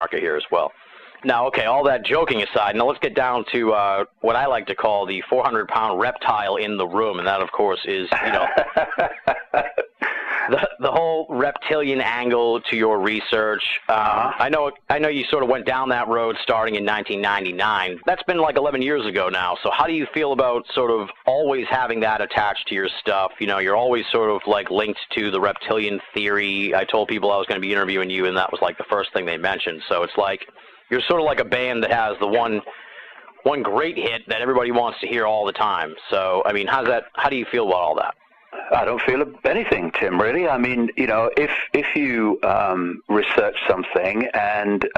market here as well. Now, okay, all that joking aside, now let's get down to what I like to call the 400-pound reptile in the room, and that, of course, is, you know, the whole reptilian angle to your research. I know you sort of went down that road starting in 1999. That's been like 11 years ago now. So how do you feel about sort of always having that attached to your stuff? You know, you're always sort of like linked to the reptilian theory. I told people I was going to be interviewing you, and that was like the first thing they mentioned. So it's like you're sort of like a band that has the one great hit that everybody wants to hear all the time. So, I mean, how do you feel about all that? I don't feel anything, Tim, really. I mean, you know, if you research something and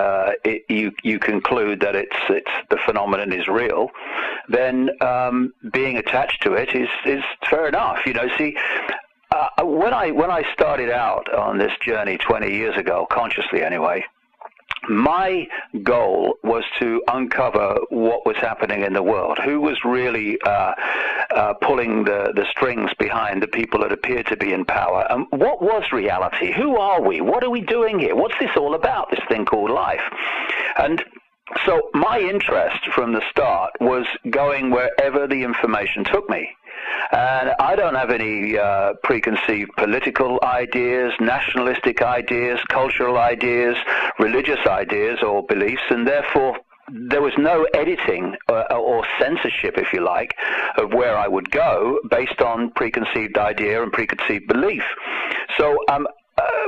you conclude that it's the phenomenon is real, then being attached to it is fair enough. You know, see, when I started out on this journey 20 years ago, consciously anyway, my goal was to uncover what was happening in the world, who was really pulling the strings behind the people that appeared to be in power, and what was reality? Who are we? What are we doing here? What's this all about, this thing called life? And so my interest from the start was going wherever the information took me. And I don't have any preconceived political ideas, nationalistic ideas, cultural ideas, religious ideas or beliefs, and therefore there was no editing or censorship, if you like, of where I would go based on preconceived idea and preconceived belief. So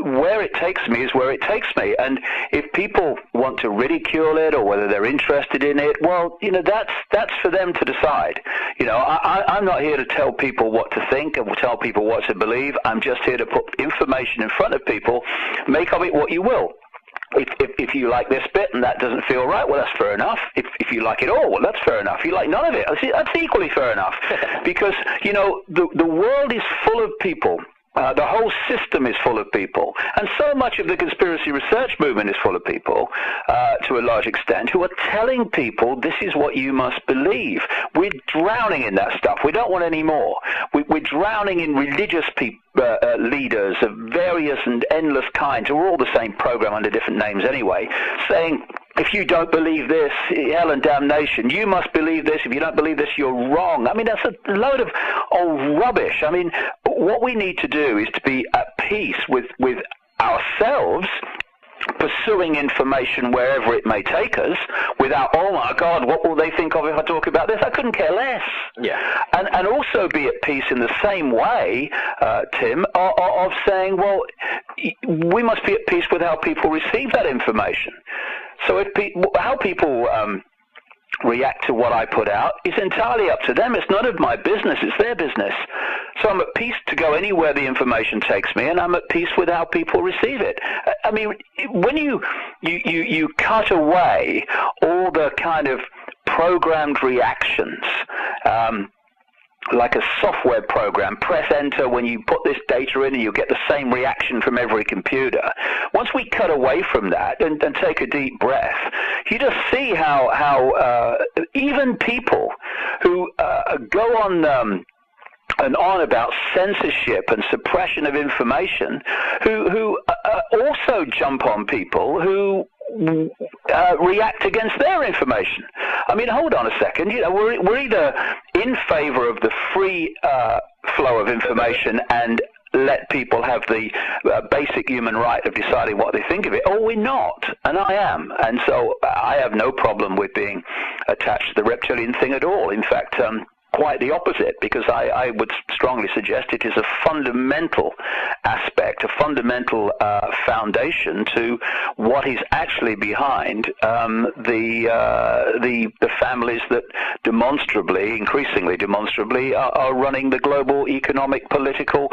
where it takes me is where it takes me, and if people want to ridicule it or whether they're interested in it, well, you know, that's for them to decide. You know, I'm not here to tell people what to think and tell people what to believe. I'm just here to put information in front of people. Make of it what you will. If you like this bit and that doesn't feel right, well, that's fair enough. If you like it all, well, that's fair enough. If you like none of it, that's equally fair enough. Because, you know, the world is full of people. The whole system is full of people, and so much of the conspiracy research movement is full of people, to a large extent, who are telling people this is what you must believe. We're drowning in that stuff. We don't want any more. We're drowning in religious leaders of various and endless kinds, who are all the same program under different names anyway, saying, if you don't believe this, hell and damnation. You must believe this. If you don't believe this, you're wrong. I mean, that's a load of old rubbish. I mean, what we need to do is to be at peace with ourselves, pursuing information wherever it may take us, without, oh my God, what will they think of if I talk about this? I couldn't care less. Yeah. And also be at peace in the same way, Tim, of saying, well, we must be at peace with how people receive that information. So how people react to what I put out is entirely up to them. It's none of my business. It's their business. So I'm at peace to go anywhere the information takes me, and I'm at peace with how people receive it. I mean, when you cut away all the kind of programmed reactions, like a software program, press enter when you put this data in and you get the same reaction from every computer. Once we cut away from that and take a deep breath, you just see how even people who go on and on about censorship and suppression of information, who also jump on people who react against their information. I mean, hold on a second. You know, we're either in favor of the free flow of information and let people have the basic human right of deciding what they think of it, or we're not, and I am. And so I have no problem with being attached to the reptilian thing at all. In fact, quite the opposite, because I would strongly suggest it is a fundamental aspect, a fundamental foundation to what is actually behind the families that increasingly demonstrably, are running the global economic, political,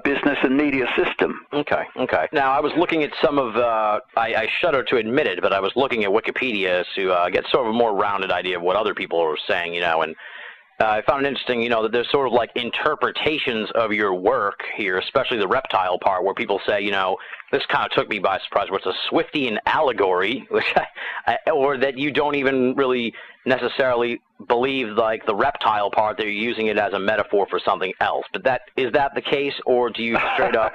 business and media system. Okay. Now, I was looking at some of, I shudder to admit it, but I was looking at Wikipedia to get sort of a more rounded idea of what other people are saying, you know, and I found it interesting, you know, that there's sort of like interpretations of your work here, especially the reptile part, where people say, you know, this kind of took me by surprise, where it's a Swiftian allegory, which or that you don't even really necessarily believe like the reptile part, that you're using it as a metaphor for something else. But is that the case, or do you straight up,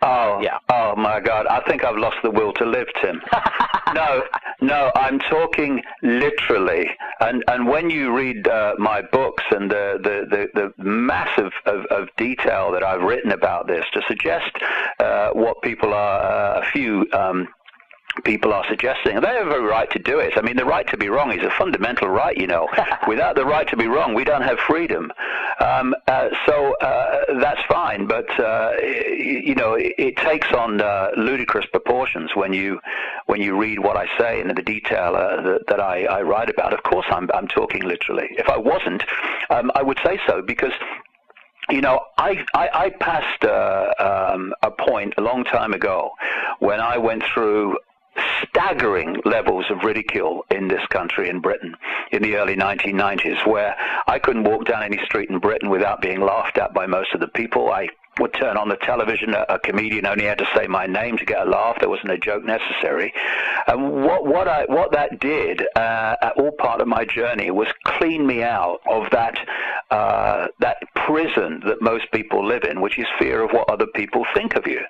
Oh my God, I think I've lost the will to live, Tim. No, I'm talking literally. And when you read my books and the massive of detail that I've written about this to suggest what people are, a few people are suggesting, and they have a right to do it. I mean, the right to be wrong is a fundamental right, Without the right to be wrong, we don't have freedom. So that's fine, but it takes on ludicrous proportions when you read what I say and the detail that I write about. Of course, I'm talking literally. If I wasn't, I would say so, because I passed a point a long time ago when I went through staggering levels of ridicule in this country, in Britain, in the early 1990s, where I couldn't walk down any street in Britain without being laughed at by most of the people. I would turn on the television, a comedian only had to say my name to get a laugh. There wasn't a joke necessary. And what that did, all part of my journey, was clean me out of that prison that most people live in, which is fear of what other people think of you.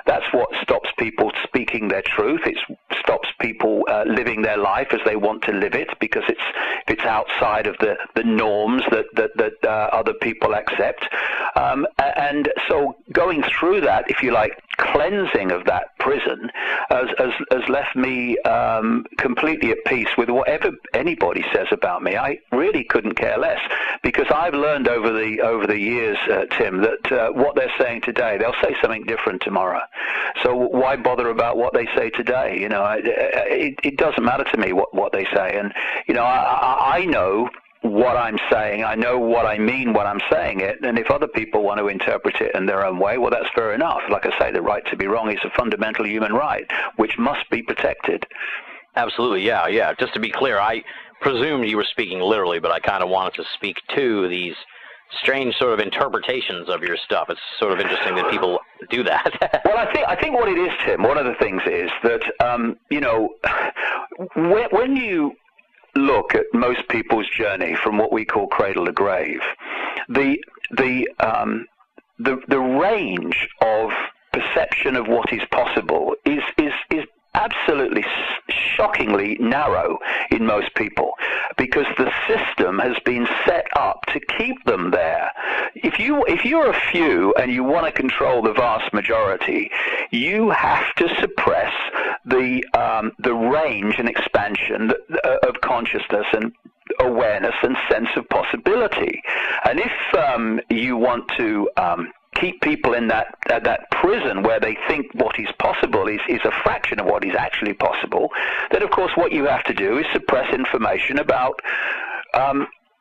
That's what stops people speaking their truth. It stops people living their life as they want to live it, because it's outside of the norms that other people accept. And so going through that, if you like, cleansing of that prison has left me completely at peace with whatever anybody says about me. I really couldn't care less, because I've learned over the years, Tim, that what they're saying today, they'll say something different tomorrow. So why bother about what they say today? It doesn't matter to me what they say, and I know what I'm saying. I know what I mean when I'm saying it, and if other people want to interpret it in their own way, well, that's fair enough. Like I say, the right to be wrong is a fundamental human right, which must be protected. Absolutely, yeah. Just to be clear, I presumed you were speaking literally, but I kind of wanted to speak to these strange sort of interpretations of your stuff. It's sort of interesting that people do that. Well, I think what it is, Tim, one of the things is that, when you look at most people's journey from what we call cradle to grave, the range of perception of what is possible is absolutely shockingly narrow in most people, because the system has been set up to keep them there. If you're a few and you want to control the vast majority, you have to suppress the range and expansion of consciousness and awareness and sense of possibility. And if you want to keep people in that prison where they think what is possible is a fraction of what is actually possible, then of course what you have to do is suppress information about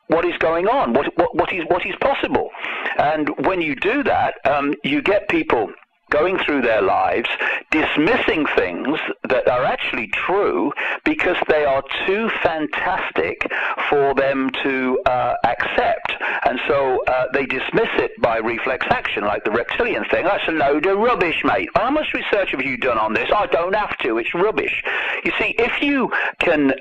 what is going on, what is possible. And when you do that, you get people going through their lives dismissing things that are actually true because they are too fantastic for them to accept. And so they dismiss it by reflex action, like the reptilian thing. That's a load of rubbish, mate. How much research have you done on this? I don't have to. It's rubbish. You see, if you can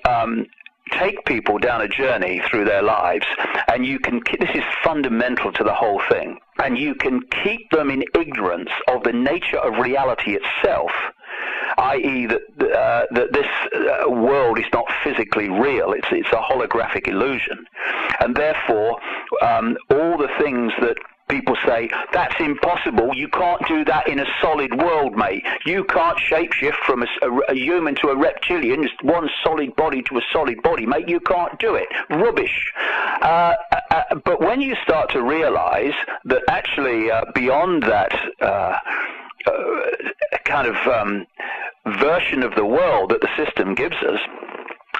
take people down a journey through their lives, and you can, this is fundamental to the whole thing, and you can keep them in ignorance of the nature of reality itself, i.e. that this world is not physically real, it's a holographic illusion, and therefore all the things that people say, that's impossible, you can't do that in a solid world, mate. You can't shapeshift from a human to a reptilian, just one solid body to a solid body, mate. You can't do it. Rubbish. But when you start to realize that actually beyond that kind of version of the world that the system gives us,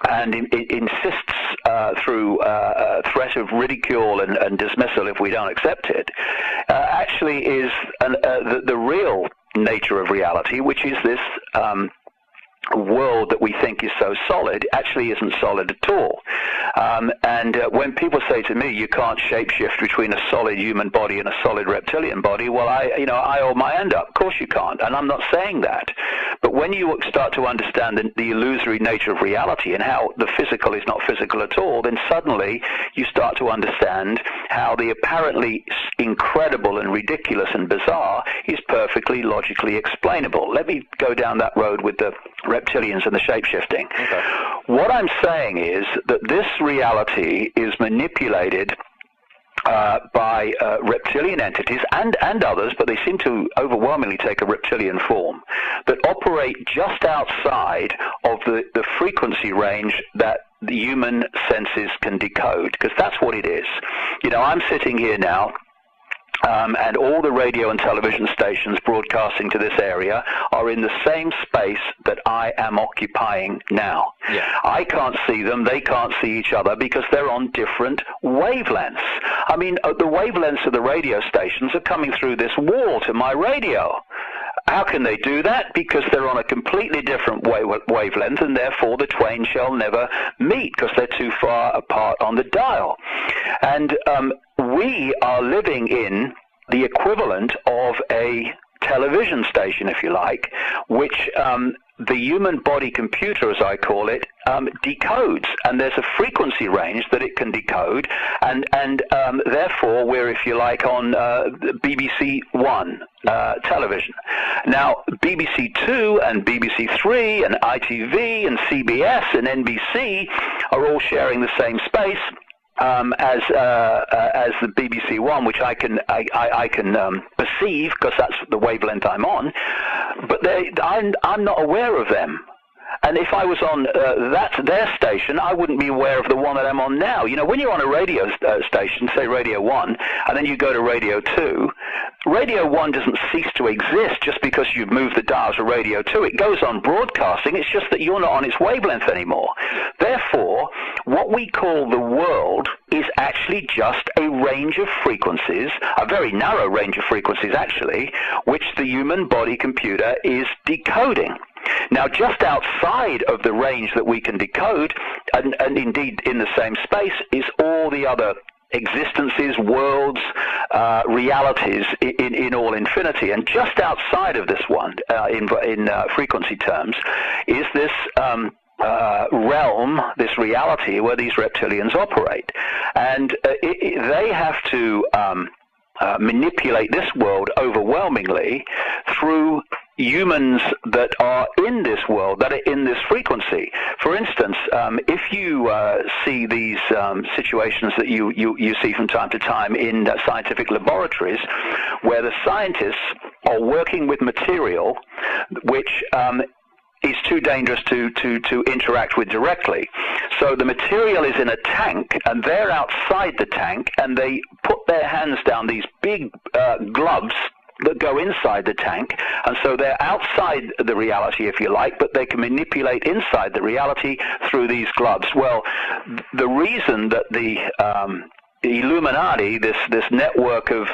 and it insists through threat of ridicule and dismissal if we don't accept it, actually is the real nature of reality, which is this world that we think is so solid actually isn't solid at all. When people say to me, you can't shapeshift between a solid human body and a solid reptilian body, well, I hold my hand up. Of course you can't, and I'm not saying that. But when you start to understand the illusory nature of reality and how the physical is not physical at all, then suddenly you start to understand how the apparently incredible and ridiculous and bizarre is perfectly logically explainable. Let me go down that road with the reptilians and the shapeshifting. Okay. What I'm saying is that this reality is manipulated by reptilian entities and others, but they seem to overwhelmingly take a reptilian form, that operate just outside of the frequency range that the human senses can decode, because that's what it is. You know, I'm sitting here now, and all the radio and television stations broadcasting to this area are in the same space that I am occupying now. Yeah. I can't see them, they can't see each other because they're on different wavelengths. I mean, the wavelengths of the radio stations are coming through this wall to my radio. How can they do that? Because they're on a completely different wavelength, and therefore the twain shall never meet because they're too far apart on the dial. And we are living in the equivalent of a television station, if you like, which the human body computer, as I call it, decodes, and there's a frequency range that it can decode, and therefore we're, if you like, on BBC One television. Now, BBC Two and BBC Three and ITV and CBS and NBC are all sharing the same space as the BBC One, which I can perceive because that's the wavelength I'm on, but I'm not aware of them. And if I was on their station, I wouldn't be aware of the one that I'm on now. You know, when you're on a radio station, say Radio 1, and then you go to Radio 2, Radio 1 doesn't cease to exist just because you've moved the dial to Radio 2. It goes on broadcasting. It's just that you're not on its wavelength anymore. Therefore, what we call the world is actually just a range of frequencies, a very narrow range of frequencies, actually, which the human body computer is decoding. Now, just outside of the range that we can decode, and indeed in the same space, is all the other existences, worlds, realities in all infinity. And just outside of this one, in frequency terms, is this realm, this reality where these reptilians operate. And they have to manipulate this world overwhelmingly through humans that are in this world, that are in this frequency. For instance, if you see these situations that you see from time to time in scientific laboratories, where the scientists are working with material which is too dangerous to interact with directly. So the material is in a tank, and they're outside the tank, and they put their hands down these big gloves that go inside the tank, and so they're outside the reality, if you like, but they can manipulate inside the reality through these gloves. Well, the reason that the Illuminati, this network of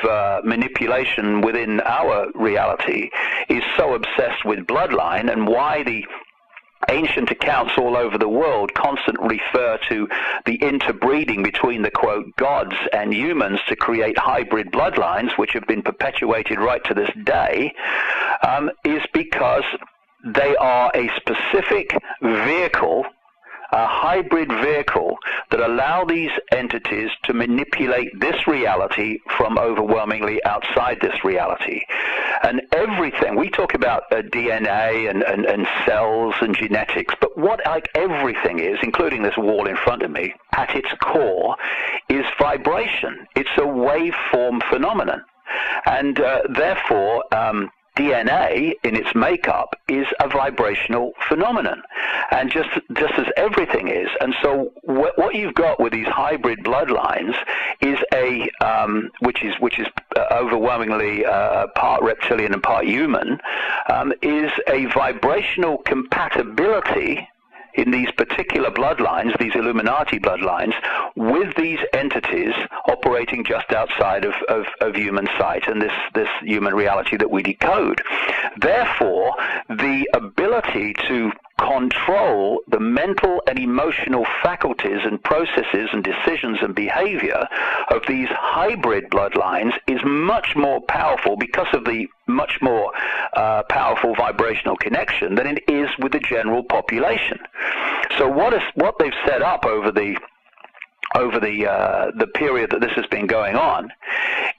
manipulation within our reality, is so obsessed with bloodline, and why the ancient accounts all over the world constantly refer to the interbreeding between the, quote, gods and humans to create hybrid bloodlines, which have been perpetuated right to this day, is because they are a specific vehicle, a hybrid vehicle, that allow these entities to manipulate this reality from overwhelmingly outside this reality. And everything, we talk about DNA and cells and genetics, but what like everything is, including this wall in front of me, at its core is vibration. It's a waveform phenomenon. And therefore, DNA in its makeup is a vibrational phenomenon, and just as everything is. And so what you've got with these hybrid bloodlines is a which is overwhelmingly part reptilian and part human, is a vibrational compatibility, in these particular bloodlines, these Illuminati bloodlines, with these entities operating just outside of human sight and this human reality that we decode. Therefore, the ability to control the mental and emotional faculties and processes and decisions and behavior of these hybrid bloodlines is much more powerful because of the much more powerful vibrational connection than it is with the general population. So what they've set up over the period that this has been going on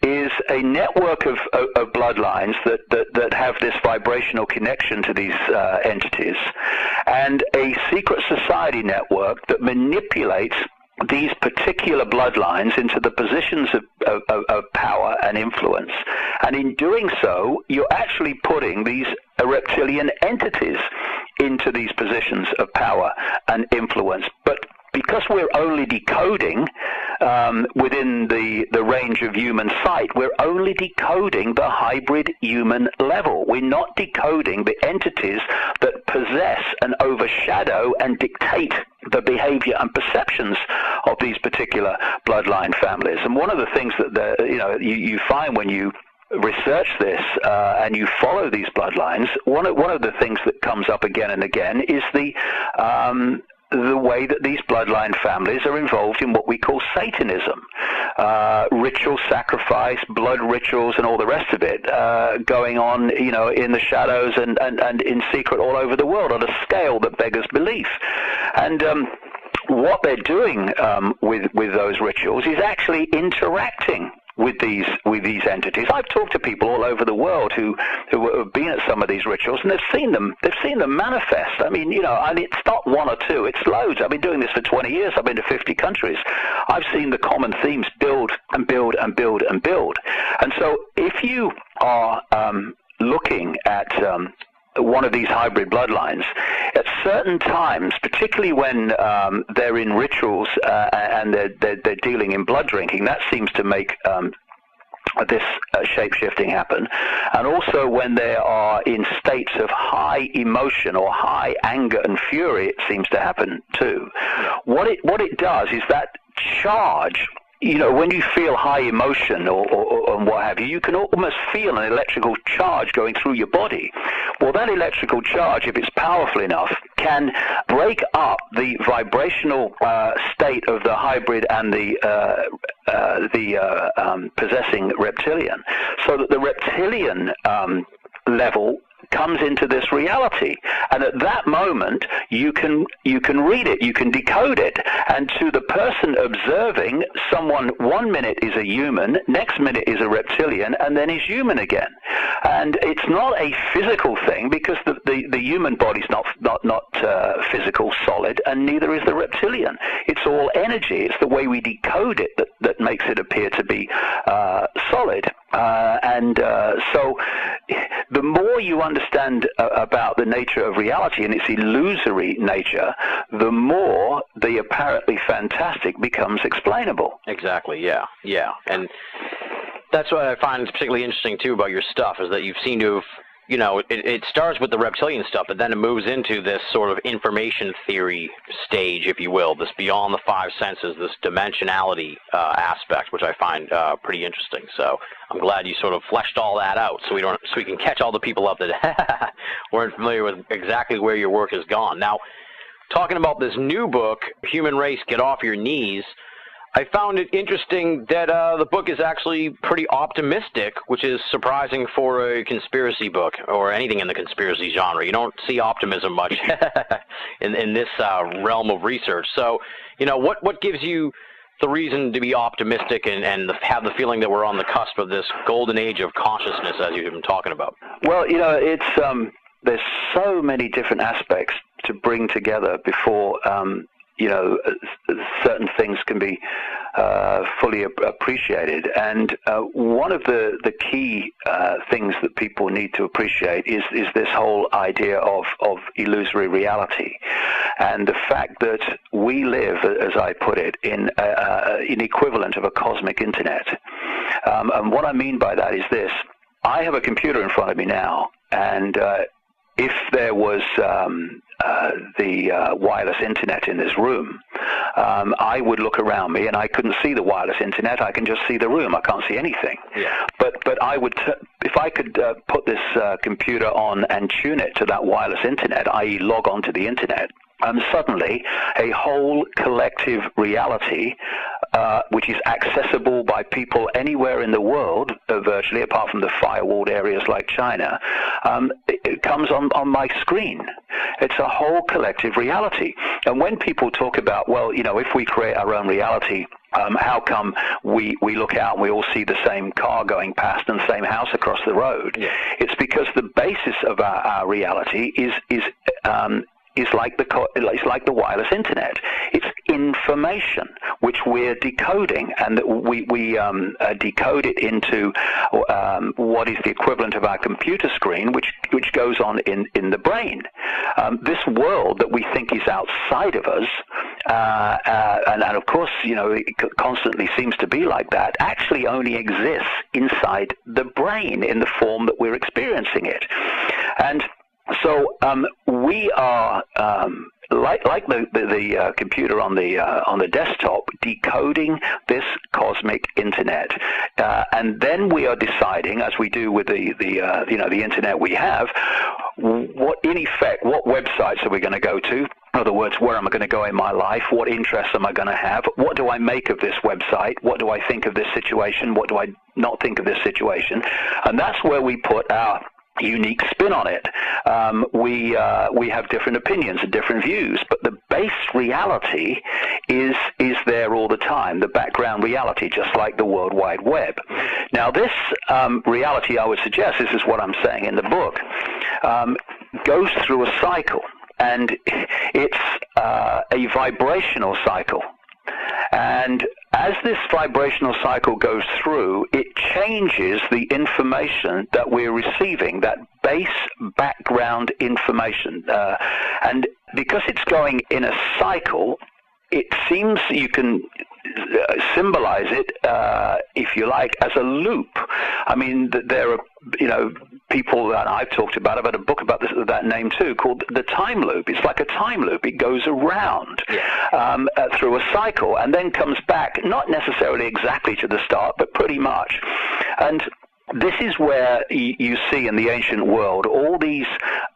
is a network of bloodlines that have this vibrational connection to these entities, and a secret society network that manipulates these particular bloodlines into the positions of power and influence. And in doing so, you're actually putting these reptilian entities into these positions of power and influence. But because we're only decoding within the range of human sight, we're only decoding the hybrid human level. We're not decoding the entities that possess and overshadow and dictate the behavior and perceptions of these particular bloodline families. And one of the things that you find when you research this and you follow these bloodlines, one of the things that comes up again and again is the way that these bloodline families are involved in what we call Satanism, ritual sacrifice, blood rituals, and all the rest of it, going on, in the shadows and in secret all over the world on a scale that beggars belief. And what they're doing with those rituals is actually interacting with these entities. I've talked to people all over the world who have been at some of these rituals, and they've seen them manifest. I mean, and it's not one or two, it's loads. I've been doing this for 20 years. I've been to 50 countries. I've seen the common themes build and build and build and build. And so if you are looking at one of these hybrid bloodlines, at certain times, particularly when they're in rituals and they're dealing in blood drinking, that seems to make this shape-shifting happen. And also when they are in states of high emotion or high anger and fury, it seems to happen too. What it does is that charge, when you feel high emotion or what have you, you can almost feel an electrical charge going through your body. Well, that electrical charge, if it's powerful enough, can break up the vibrational state of the hybrid and the possessing reptilian, so that the reptilian level comes into this reality, and at that moment you can read it, you can decode it, and to the person observing, someone 1 minute is a human, next minute is a reptilian, and then is human again. And it's not a physical thing, because the human body's not physical, solid, and neither is the reptilian. It's all energy. It's the way we decode it that makes it appear to be solid. So the more you understand about the nature of reality and its illusory nature, the more the apparently fantastic becomes explainable. Exactly, yeah. And that's what I find particularly interesting, too, about your stuff, is that you've seemed to have, it starts with the reptilian stuff, but then it moves into this sort of information theory stage, if you will, this beyond the five senses, this dimensionality aspect, which I find pretty interesting. So I'm glad you sort of fleshed all that out, so we can catch all the people up that weren't familiar with exactly where your work has gone. Now, talking about this new book, Human Race, Get Off Your Knees, I found it interesting that the book is actually pretty optimistic, which is surprising for a conspiracy book or anything in the conspiracy genre. You don't see optimism much in this realm of research. So, what gives you the reason to be optimistic and have the feeling that we're on the cusp of this golden age of consciousness, as you've been talking about? Well, it's there's so many different aspects to bring together before certain things can be fully appreciated. And one of the key things that people need to appreciate is this whole idea of illusory reality, and the fact that we live, as I put it, in an equivalent of a cosmic internet. And what I mean by that is this: I have a computer in front of me now, and if there was wireless internet in this room, I would look around me and I couldn't see the wireless internet. I can just see the room. I can't see anything. Yeah. But I would, if I could put this computer on and tune it to that wireless internet, i.e. log on to the internet, suddenly a whole collective reality, which is accessible by people anywhere in the world, virtually, apart from the firewalled areas like China, it comes on my screen. It's a whole collective reality. And when people talk about, well, if we create our own reality, how come we look out and we all see the same car going past and the same house across the road? Yeah. It's because the basis of our reality is like the wireless internet. It's information which we're decoding, and we decode it into what is the equivalent of our computer screen, which goes on in the brain. This world that we think is outside of us, and of course, it constantly seems to be like that, actually only exists inside the brain in the form that we're experiencing it. And so we are like the computer on the desktop, decoding this cosmic internet, and then we are deciding, as we do with the internet we have, what websites are we going to go to? In other words, where am I going to go in my life? What interests am I going to have? What do I make of this website? What do I think of this situation? What do I not think of this situation? And that's where we put our unique spin on it. We have different opinions and different views, but the base reality is there all the time, the background reality, just like the World Wide Web. Now, this reality, I would suggest, this is what I'm saying in the book, goes through a cycle, and it's a vibrational cycle. And as this vibrational cycle goes through, it changes the information that we're receiving, that base background information. And because it's going in a cycle, it seems you can symbolize it, if you like, as a loop. I mean, there are, people that I've talked about. I've had a book about that name too, called The Time Loop. It's like a time loop. It goes around through a cycle and then comes back, not necessarily exactly to the start, but pretty much. And this is where you see in the ancient world all these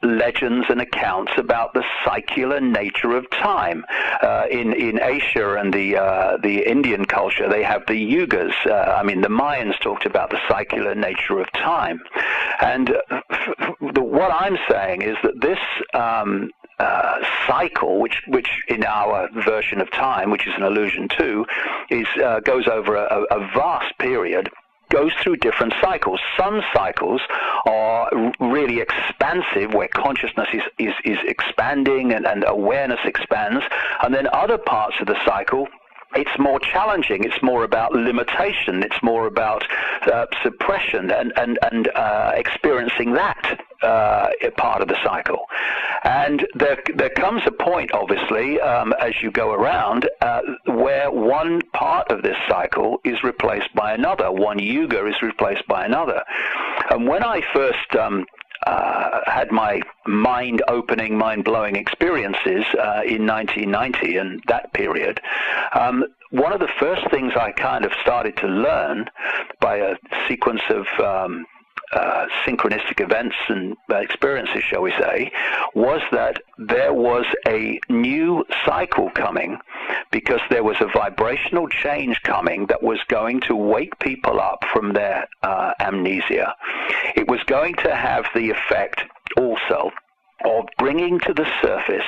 legends and accounts about the circular nature of time. In Asia and the Indian culture, they have the yugas. The Mayans talked about the circular nature of time. And what I'm saying is that this cycle, which in our version of time, which is an illusion too, goes over a vast period, goes through different cycles. Some cycles are really expansive, where consciousness is expanding and awareness expands, and then other parts of the cycle, it's more challenging. It's more about limitation. It's more about suppression and experiencing that part of the cycle. And there comes a point, obviously, as you go around, where one part of this cycle is replaced by another. One yuga is replaced by another. And when I first had my mind-opening, mind-blowing experiences in 1990 and that period, one of the first things I kind of started to learn by a sequence of synchronistic events and experiences, shall we say, was that there was a new cycle coming, because there was a vibrational change coming that was going to wake people up from their amnesia. It was going to have the effect also of bringing to the surface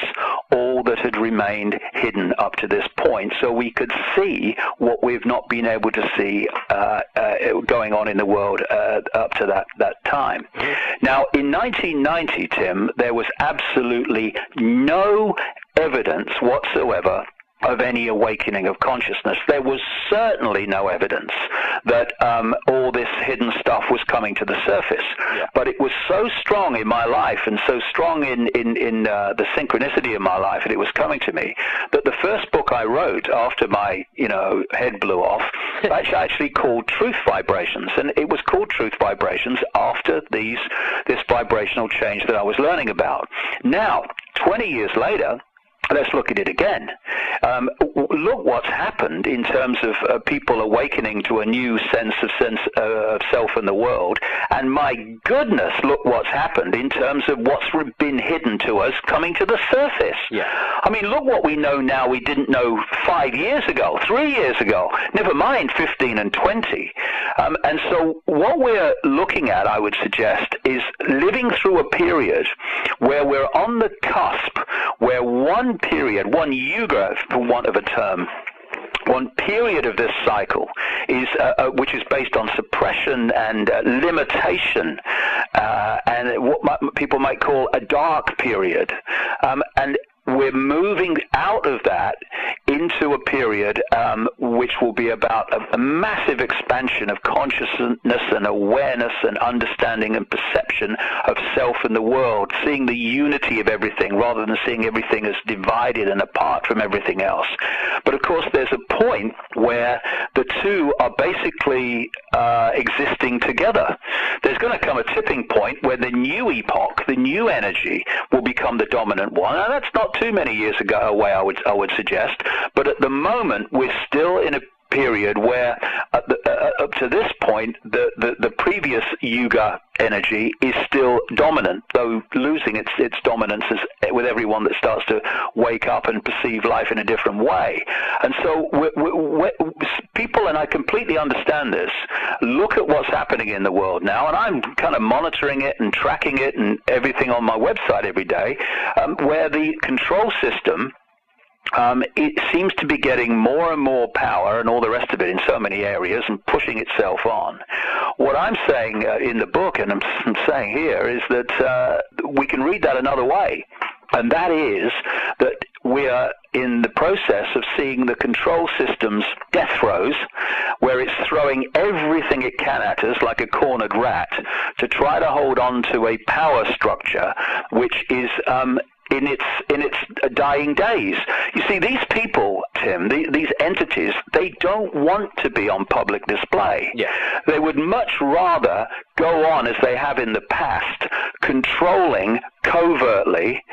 all that had remained hidden up to this point, so we could see what we've not been able to see going on in the world up to that time. Now, in 1990, Tim, there was absolutely no evidence whatsoever of any awakening of consciousness. There was certainly no evidence that all this hidden stuff was coming to the surface. Yeah. But it was so strong in my life and so strong in the synchronicity of my life, and it was coming to me, that the first book I wrote after my head blew off, actually called Truth Vibrations. And it was called Truth Vibrations after this vibrational change that I was learning about. Now, 20 years later, let's look at it again. Look what's happened in terms of people awakening to a new sense of self and the world. And my goodness, look what's happened in terms of what's been hidden to us coming to the surface. Yeah. I mean, look what we know now we didn't know 5 years ago, 3 years ago, never mind 15 and 20. And so what we're looking at, I would suggest, is living through a period where we're on the cusp, where one period, one yuga, for want of a term, one period of this cycle is which is based on suppression and limitation, and what people might call a dark period, and we're moving out of that into a period which will be about a massive expansion of consciousness and awareness and understanding and perception of self and the world, seeing the unity of everything rather than seeing everything as divided and apart from everything else. But of course, there's a point where the two are basically existing together. There's going to come a tipping point where the new epoch, the new energy, will become the dominant one. And that's not too many years away, I would suggest. But at the moment, we're still in a period where, up to this point, the previous yuga energy is still dominant, though losing its dominance with everyone that starts to wake up and perceive life in a different way. And so people, and I completely understand this, look at what's happening in the world now, and I'm kind of monitoring it and tracking it and everything on my website every day, where the control system, it seems to be getting more and more power and all the rest of it in so many areas and pushing itself on. What I'm saying in the book, and I'm saying here, is that we can read that another way, and that is that we are in the process of seeing the control system's death throes, where it's throwing everything it can at us like a cornered rat to try to hold on to a power structure which is in its dying days. You see, these people, Tim, these entities, they don't want to be on public display. Yeah. They would much rather go on as they have in the past, controlling covertly,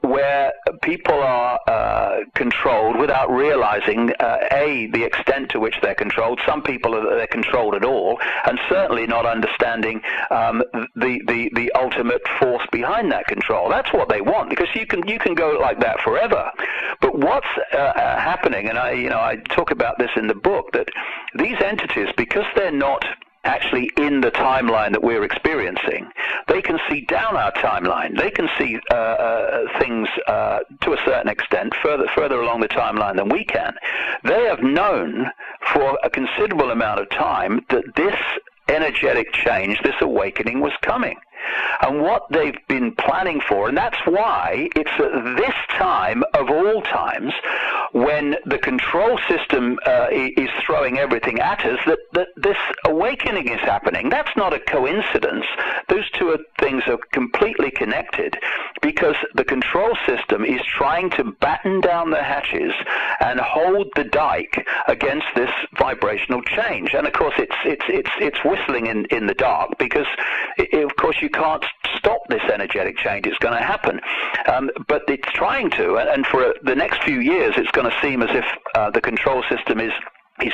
where people are controlled without realizing, the extent to which they're controlled. Some people they're controlled at all, and certainly not understanding the ultimate force behind that control. That's what they want, because you can go like that forever. But what's happening, and I talk about this in the book, that these entities, because they're not actually in the timeline that we're experiencing, they can see down our timeline. They can see things to a certain extent further along the timeline than we can. They have known for a considerable amount of time that this energetic change, this awakening, was coming. And what they've been planning for, and that's why it's at this time of all times, when the control system is throwing everything at us, that this awakening is happening. That's not a coincidence. Those two things are completely connected, because the control system is trying to batten down the hatches and hold the dike against this vibrational change. And of course, it's whistling in the dark, because of course you can't stop this energetic change. It's going to happen, but it's trying to, and for the next few years it's going to seem as if the control system is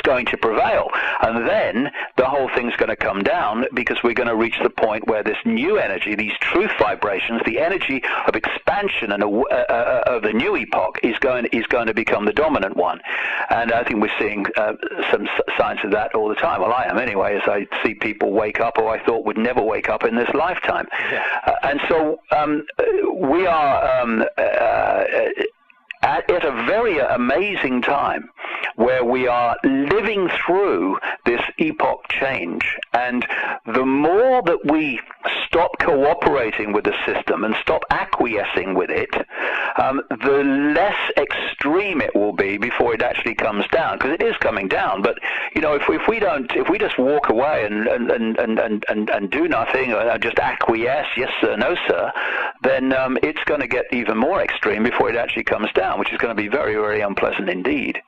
going to prevail, and then the whole thing's going to come down, because we're going to reach the point where this new energy, these truth vibrations, the energy of expansion and of the new epoch is going to become the dominant one. And I think we're seeing some signs of that all the time. Well, I am anyway, as I see people wake up who I thought would never wake up in this lifetime. Yeah. And so we are at a very amazing time where we are living through this epoch change. And the more that we stop cooperating with the system and stop acquiescing with it, the less extreme extreme it will be before it actually comes down, because it is coming down. But if we just walk away and do nothing, or just acquiesce, yes sir, no sir, then it's going to get even more extreme before it actually comes down, which is going to be very, very unpleasant indeed.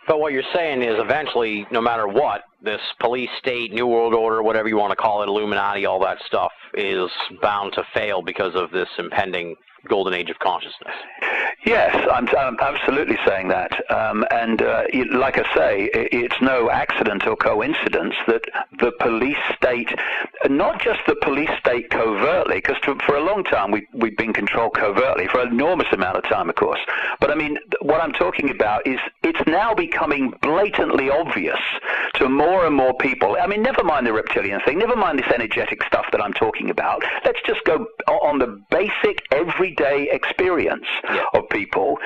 But what you're saying is eventually, no matter what, this police state, New World Order, whatever you want to call it, Illuminati, all that stuff, is bound to fail because of this impending golden age of consciousness. Yes, I'm absolutely saying that. Like I say, it's no accident or coincidence that the police state, not just the police state covertly, because for a long time we've been controlled covertly, for an enormous amount of time, of course. But I mean, what I'm talking about is it's now becoming blatantly obvious to more and more people. I mean, never mind the reptilian thing, never mind this energetic stuff that I'm talking about. Let's just go on the basic everyday experience of people.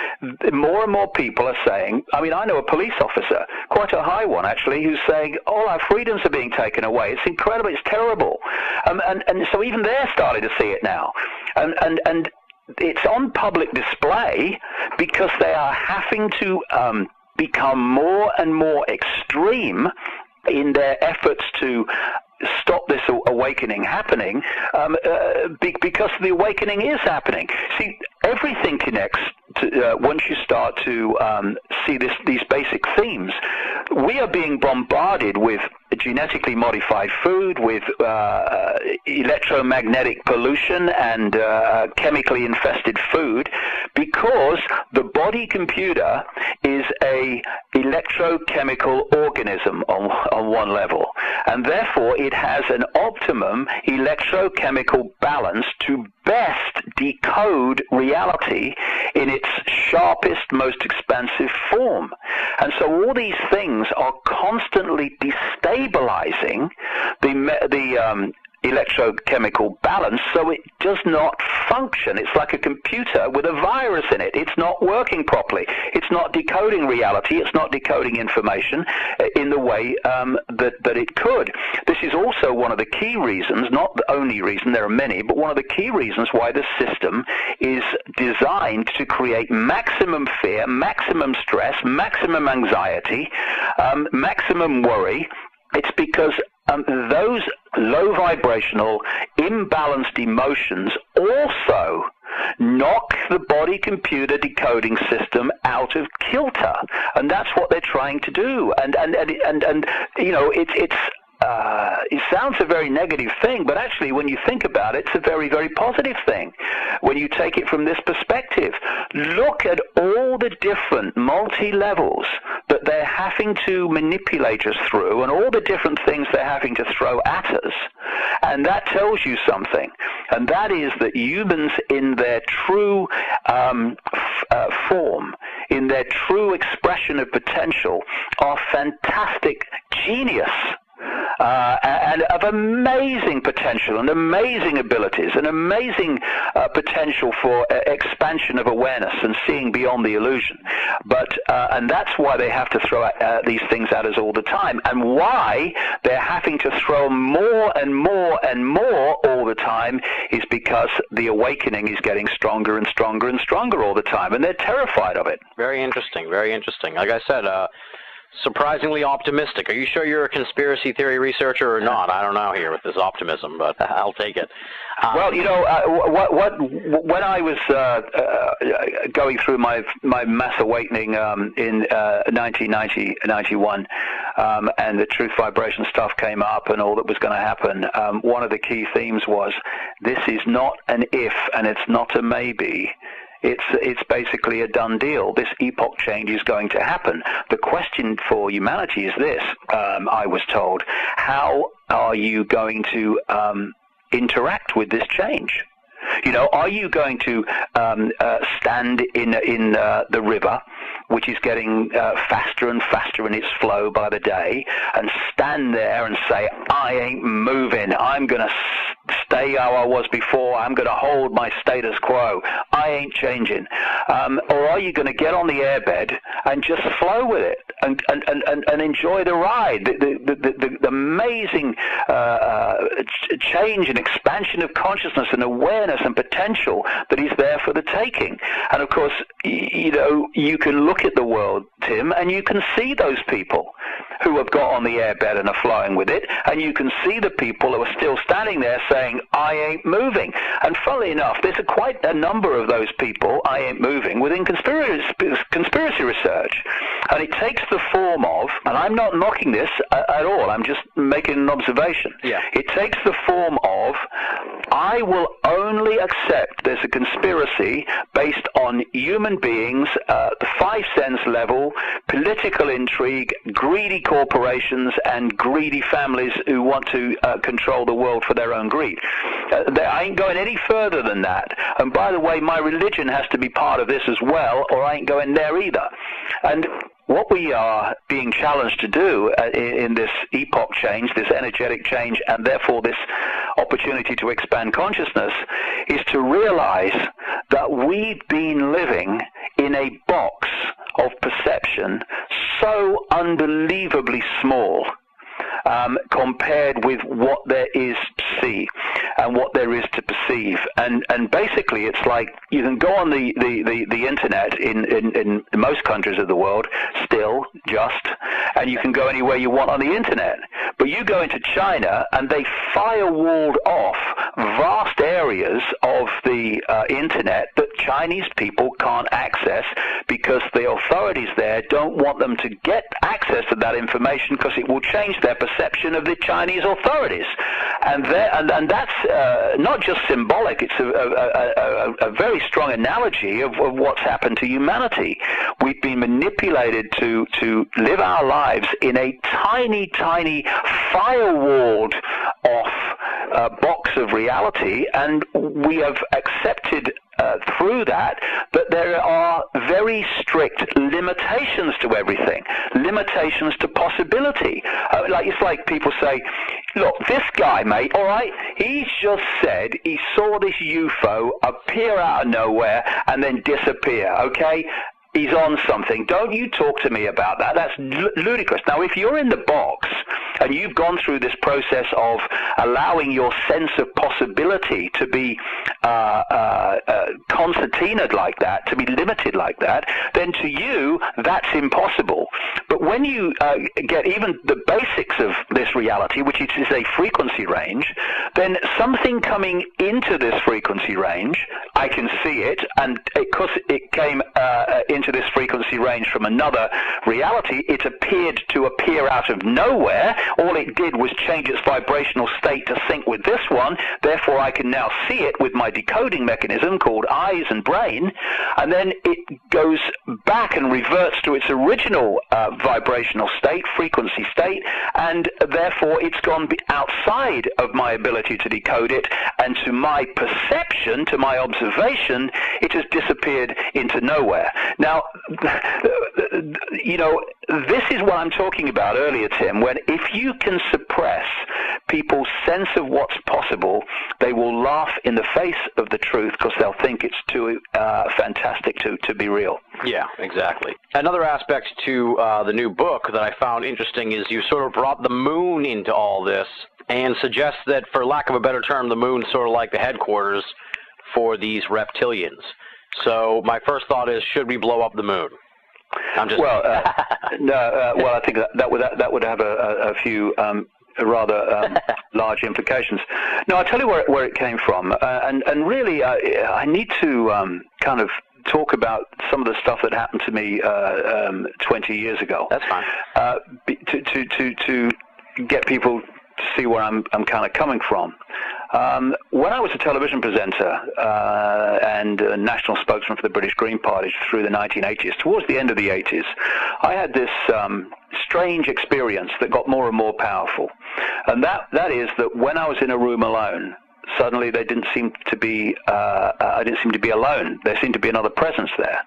More and more people are saying, I mean, I know a police officer, quite a high one actually, who's saying, all our freedoms are being taken away. It's incredible, it's terrible. And so even they're starting to see it now. And it's on public display because they are having to become more and more extreme in their efforts to stop this awakening happening, because the awakening is happening. See, everything connects to, once you start to see these basic themes. We are being bombarded with genetically modified food, with electromagnetic pollution and chemically infested food, because the body computer is a electrochemical organism on one level, and therefore it has an optimum electrochemical balance to best decode reality in its sharpest, most expansive form. And so all these things are constantly destabilizing the electrochemical balance, so it does not function. It's like a computer with a virus in it. It's not working properly. It's not decoding reality. It's not decoding information in the way that it could. This is also one of the key reasons, not the only reason, there are many, but one of the key reasons why the system is designed to create maximum fear, maximum stress, maximum anxiety, maximum worry. It's because those low vibrational, imbalanced emotions also knock the body computer decoding system out of kilter, and that's what they're trying to do. And you know, it sounds a very negative thing, but actually when you think about it, it's a very, very positive thing when you take it from this perspective. Look at all the different multi-levels that they're having to manipulate us through, and all the different things they're having to throw at us, and that tells you something, and that is that humans in their true form, in their true expression of potential, are fantastic genius. And of amazing potential and amazing abilities and amazing potential for expansion of awareness and seeing beyond the illusion. But and that's why they have to throw these things at us all the time, and why they're having to throw more and more and more all the time is because the awakening is getting stronger and stronger and stronger all the time, and they're terrified of it. Very interesting, very interesting. Like I said, surprisingly optimistic. Are you sure you're a conspiracy theory researcher or not? I don't know here with this optimism, but I'll take it. Well, you know, when I was going through my mass awakening in 1990, 91, and the truth vibration stuff came up and all that was going to happen, one of the key themes was, this is not an if and it's not a maybe. It's basically a done deal. This epoch change is going to happen. The question for humanity is this, I was told: how are you going to interact with this change? You know, are you going to stand in the river, which is getting faster and faster in its flow by the day, and stand there and say, I ain't moving, I'm going to stay how I was before, I'm going to hold my status quo, I ain't changing? Or are you going to get on the airbed and just flow with it and enjoy the ride, the amazing change and expansion of consciousness and awareness and potential that is there for the taking. And of course, you know, you can look at the world, Tim, and you can see those people who have got on the airbed and are flying with it, and you can see the people who are still standing there saying, I ain't moving. And funnily enough, there's quite a number of those people, I ain't moving, within conspiracy research. And it takes the form of, and I'm not knocking this at all, I'm just making an observation. Yeah. It takes the form of, I will only accept there's a conspiracy based on human beings, the 5 sense level, political intrigue, greedy corporations, and greedy families who want to control the world for their own greed. I ain't going any further than that. And by the way, my religion has to be part of this as well, or I ain't going there either. And what we are being challenged to do in this epoch change, this energetic change, and therefore this opportunity to expand consciousness, is to realize that we've been living in a box of perception so unbelievably small compared with what there is to see and what there is to perceive. And basically it's like you can go on the internet in most countries of the world still and you can go anywhere you want on the internet. But you go into China and they firewalled off vast areas of the internet that Chinese people can't access because the authorities there don't want them to get access to that information because it will change their perception of the Chinese authorities. And that's not just symbolic, it's a very strong analogy of what's happened to humanity. We've been manipulated to live our lives in a tiny firewalled off box of reality, and we have accepted through that there are very strict limitations to everything, limitations to possibility. It's like people say, look, this guy, mate, all right, he's just said he saw this UFO appear out of nowhere and then disappear, okay? He's on something. Don't you talk to me about that. That's ludicrous. Now, if you're in the box and you've gone through this process of allowing your sense of possibility to be concertinaed like that, to be limited like that, then to you, that's impossible. But when you get even the basics of this reality, which is a frequency range, then something coming into this frequency range, I can see it, and because it came into this frequency range from another reality, it appeared to appear out of nowhere. All it did was change its vibrational state to sync with this one. Therefore, I can now see it with my decoding mechanism called eyes and brain, and then it goes back and reverts to its original vibrational state, frequency state, and therefore it's gone outside of my ability to decode it, and to my perception, to my observation, it has disappeared into nowhere. Now, you know, this is what I'm talking about earlier, Tim, when if you can suppress people's sense of what's possible, they will laugh in the face of the truth because they'll think it's too fantastic to be real. Yeah, exactly. Another aspect to the new book that I found interesting is you sort of brought the moon into all this and suggest that, for lack of a better term, the moon's sort of like the headquarters for these reptilians. So my first thought is, should we blow up the moon? I'm just well, well, I think that would have a few rather large implications. No, I'll tell you where it came from, and really, I need to kind of talk about some of the stuff that happened to me 20 years ago. That's fine. To get people to see where I'm kind of coming from. When I was a television presenter and a national spokesman for the British Green Party through the 1980s, towards the end of the 80s, I had this strange experience that got more and more powerful. And that is that when I was in a room alone, suddenly they didn't seem to be, I didn't seem to be alone. There seemed to be another presence there.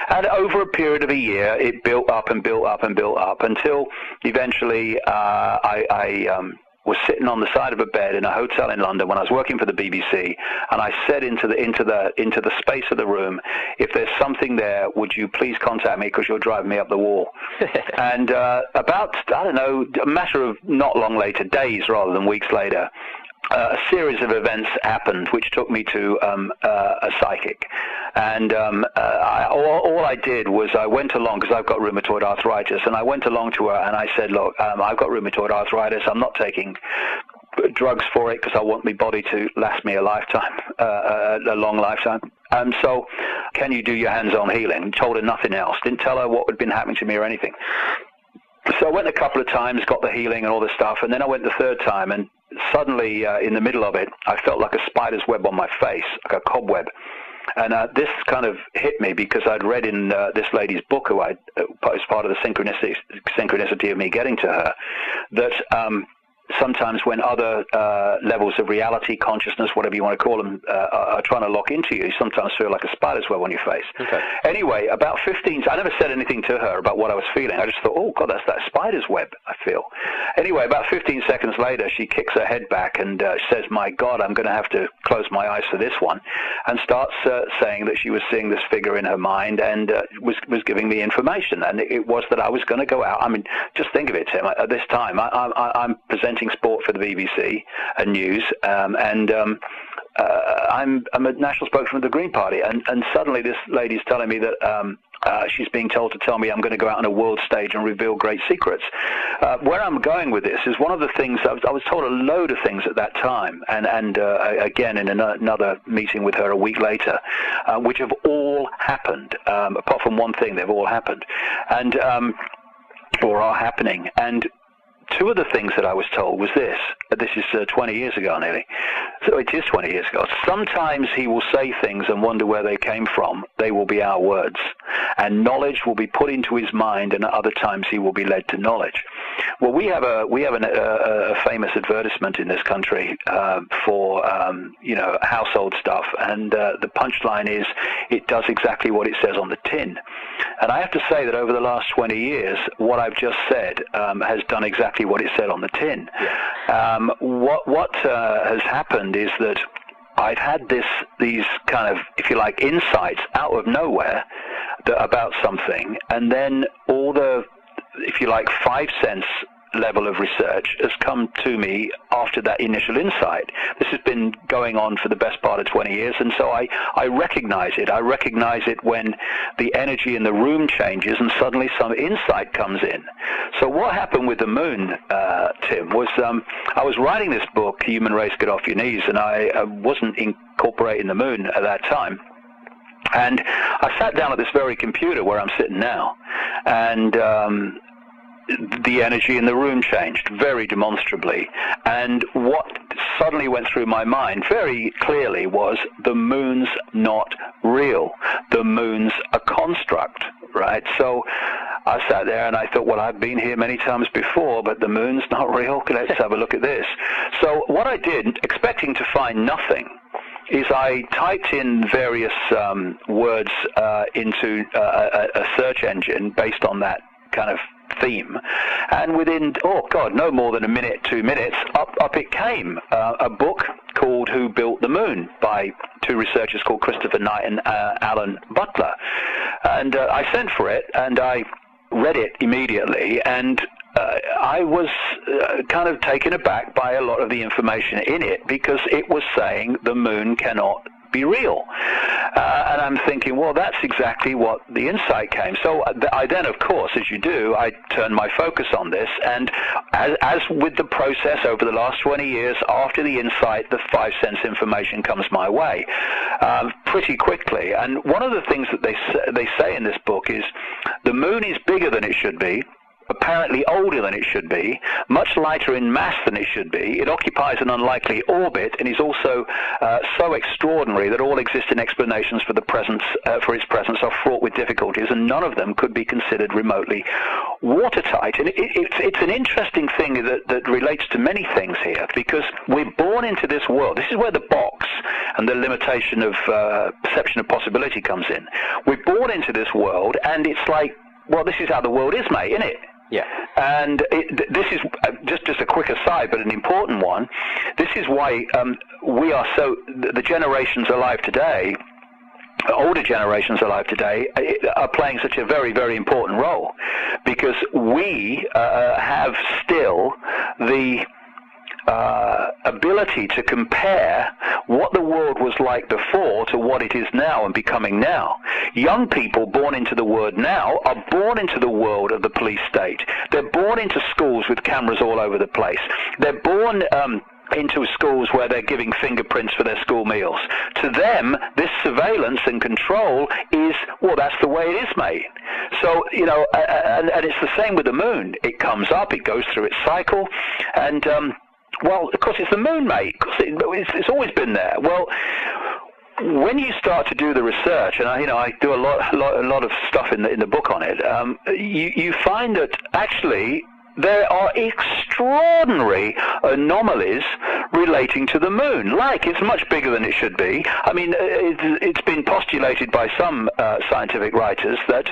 And over a period of a year, it built up and built up and built up until eventually was sitting on the side of a bed in a hotel in London when I was working for the BBC, and I said into the space of the room, "If there's something there, would you please contact me because you're driving me up the wall." And about, I don't know, a matter of not long later, days rather than weeks later, a series of events happened which took me to a psychic. And all I did was I went along, because I've got rheumatoid arthritis, and I went along to her and I said, "Look, I've got rheumatoid arthritis. I'm not taking drugs for it because I want my body to last me a lifetime, a long lifetime. So can you do your hands-on healing?" Told her nothing else. Didn't tell her what had been happening to me or anything. So I went a couple of times, got the healing and all this stuff, and then I went the third time, and suddenly in the middle of it, I felt like a spider's web on my face, like a cobweb. And this kind of hit me because I'd read in this lady's book, who I as part of the synchronicity of me getting to her, that sometimes when other levels of reality, consciousness, whatever you want to call them, are trying to lock into you, you sometimes feel like a spider's web on your face. Okay. Anyway, about 15, I never said anything to her about what I was feeling. I just thought, oh, God, that's that spider's web I feel. Anyway, about 15 seconds later, she kicks her head back and says, "My God, I'm going to have to close my eyes for this one," and starts saying that she was seeing this figure in her mind and was giving me information. And it was that I was going to go out. I mean, just think of it, Tim. At this time, I'm presenting sport for the BBC and news, and I'm a national spokesman of the Green Party, and suddenly this lady's telling me that she's being told to tell me I'm going to go out on a world stage and reveal great secrets. Where I'm going with this is one of the things, I was told a load of things at that time, and again in another meeting with her a week later, which have all happened. Apart from one thing, they've all happened, and or are happening. And two of the things that I was told was this. This is 20 years ago nearly. So it is 20 years ago. Sometimes he will say things and wonder where they came from. They will be our words. And knowledge will be put into his mind, and at other times he will be led to knowledge. Well, we have a famous advertisement in this country for household stuff, and the punchline is it does exactly what it says on the tin. And I have to say that over the last 20 years, what I've just said has done exactly what it said on the tin. Yeah. What has happened is that I've had these kind of, if you like, insights out of nowhere about something, and then all the, if you like, 5 sense level of research has come to me after that initial insight. This has been going on for the best part of 20 years, and so I recognize it. I recognize it when the energy in the room changes and suddenly some insight comes in. So what happened with the moon, Tim, was I was writing this book, Human Race, Get Off Your Knees, and I wasn't incorporating the moon at that time. And I sat down at this very computer where I'm sitting now, and the energy in the room changed very demonstrably. And what suddenly went through my mind very clearly was the moon's not real. The moon's a construct, right? So I sat there and I thought, well, I've been here many times before, but the moon's not real. Let's have a look at this. So what I did, expecting to find nothing, is I typed in various words into a search engine based on that kind of theme, and within, oh God, no more than a minute, 2 minutes, up it came. A book called Who Built the Moon by two researchers called Christopher Knight and Alan Butler. And I sent for it, and I read it immediately, and I was kind of taken aback by a lot of the information in it, because it was saying the moon cannot be real. And I'm thinking, well, that's exactly what the insight came. So I then, of course, as you do, I turned my focus on this, and as with the process over the last 20 years, after the insight, the 5 sense information comes my way pretty quickly. And one of the things that they say in this book is the moon is bigger than it should be, apparently older than it should be, much lighter in mass than it should be. It occupies an unlikely orbit, and is also so extraordinary that all existing explanations for its presence are fraught with difficulties, and none of them could be considered remotely watertight. And it's an interesting thing that relates to many things here, because we're born into this world. This is where the box and the limitation of perception of possibility comes in. We're born into this world, and it's like, well, this is how the world is, mate, isn't it? Yeah. And this is just a quick aside, but an important one. This is why the generations alive today, older generations alive today, are playing such a very, very important role, because we have still the ability to compare what the world was like before to what it is now and becoming now. Young people born into the world now are born into the world of the police state. They're born into schools with cameras all over the place. They're born into schools where they're giving fingerprints for their school meals. To them, this surveillance and control is, well, that's the way it is, mate. So, and it's the same with the moon. It comes up, it goes through its cycle, and well, of course, it's the moon, mate. Of course, it's always been there. Well, when you start to do the research, and I do a lot of stuff in the book on it, you find that actually there are extraordinary anomalies relating to the moon. Like, it's much bigger than it should be. I mean, it's been postulated by some scientific writers that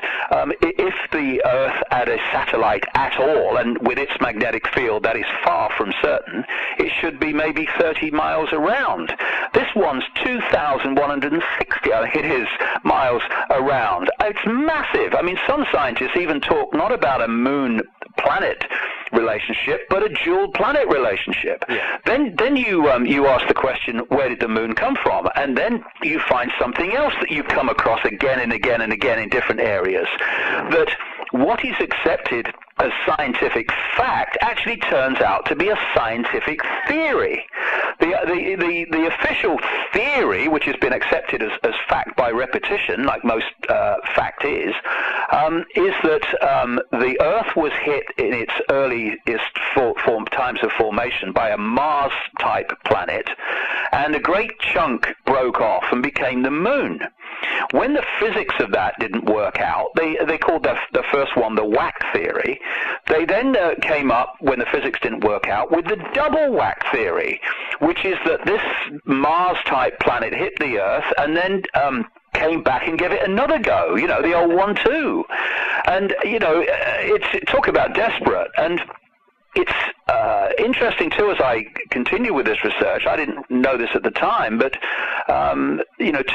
if the Earth had a satellite at all, and with its magnetic field that is far from certain, it should be maybe 30 miles around. This one's 2,160, I think it is, miles around. It's massive. I mean, some scientists even talk not about a moon-planet relationship, but a dual planet relationship. Yeah. Then you ask the question, where did the moon come from? And then you find something else that you come across again and again and again in different areas, that what is accepted as scientific fact actually turns out to be a scientific theory. The official theory, which has been accepted as fact by repetition, like most fact is that the Earth was hit in its earliest times of formation by a Mars-type planet, and a great chunk broke off and became the moon. When the physics of that didn't work out, they called the first one the whack theory. They then came up, when the physics didn't work out, with the double whack theory, which is that this Mars-type planet hit the Earth and then came back and gave it another go, the old 1-2. And, it's talk about desperate. And it's interesting, too, as I continue with this research. I didn't know this at the time, but,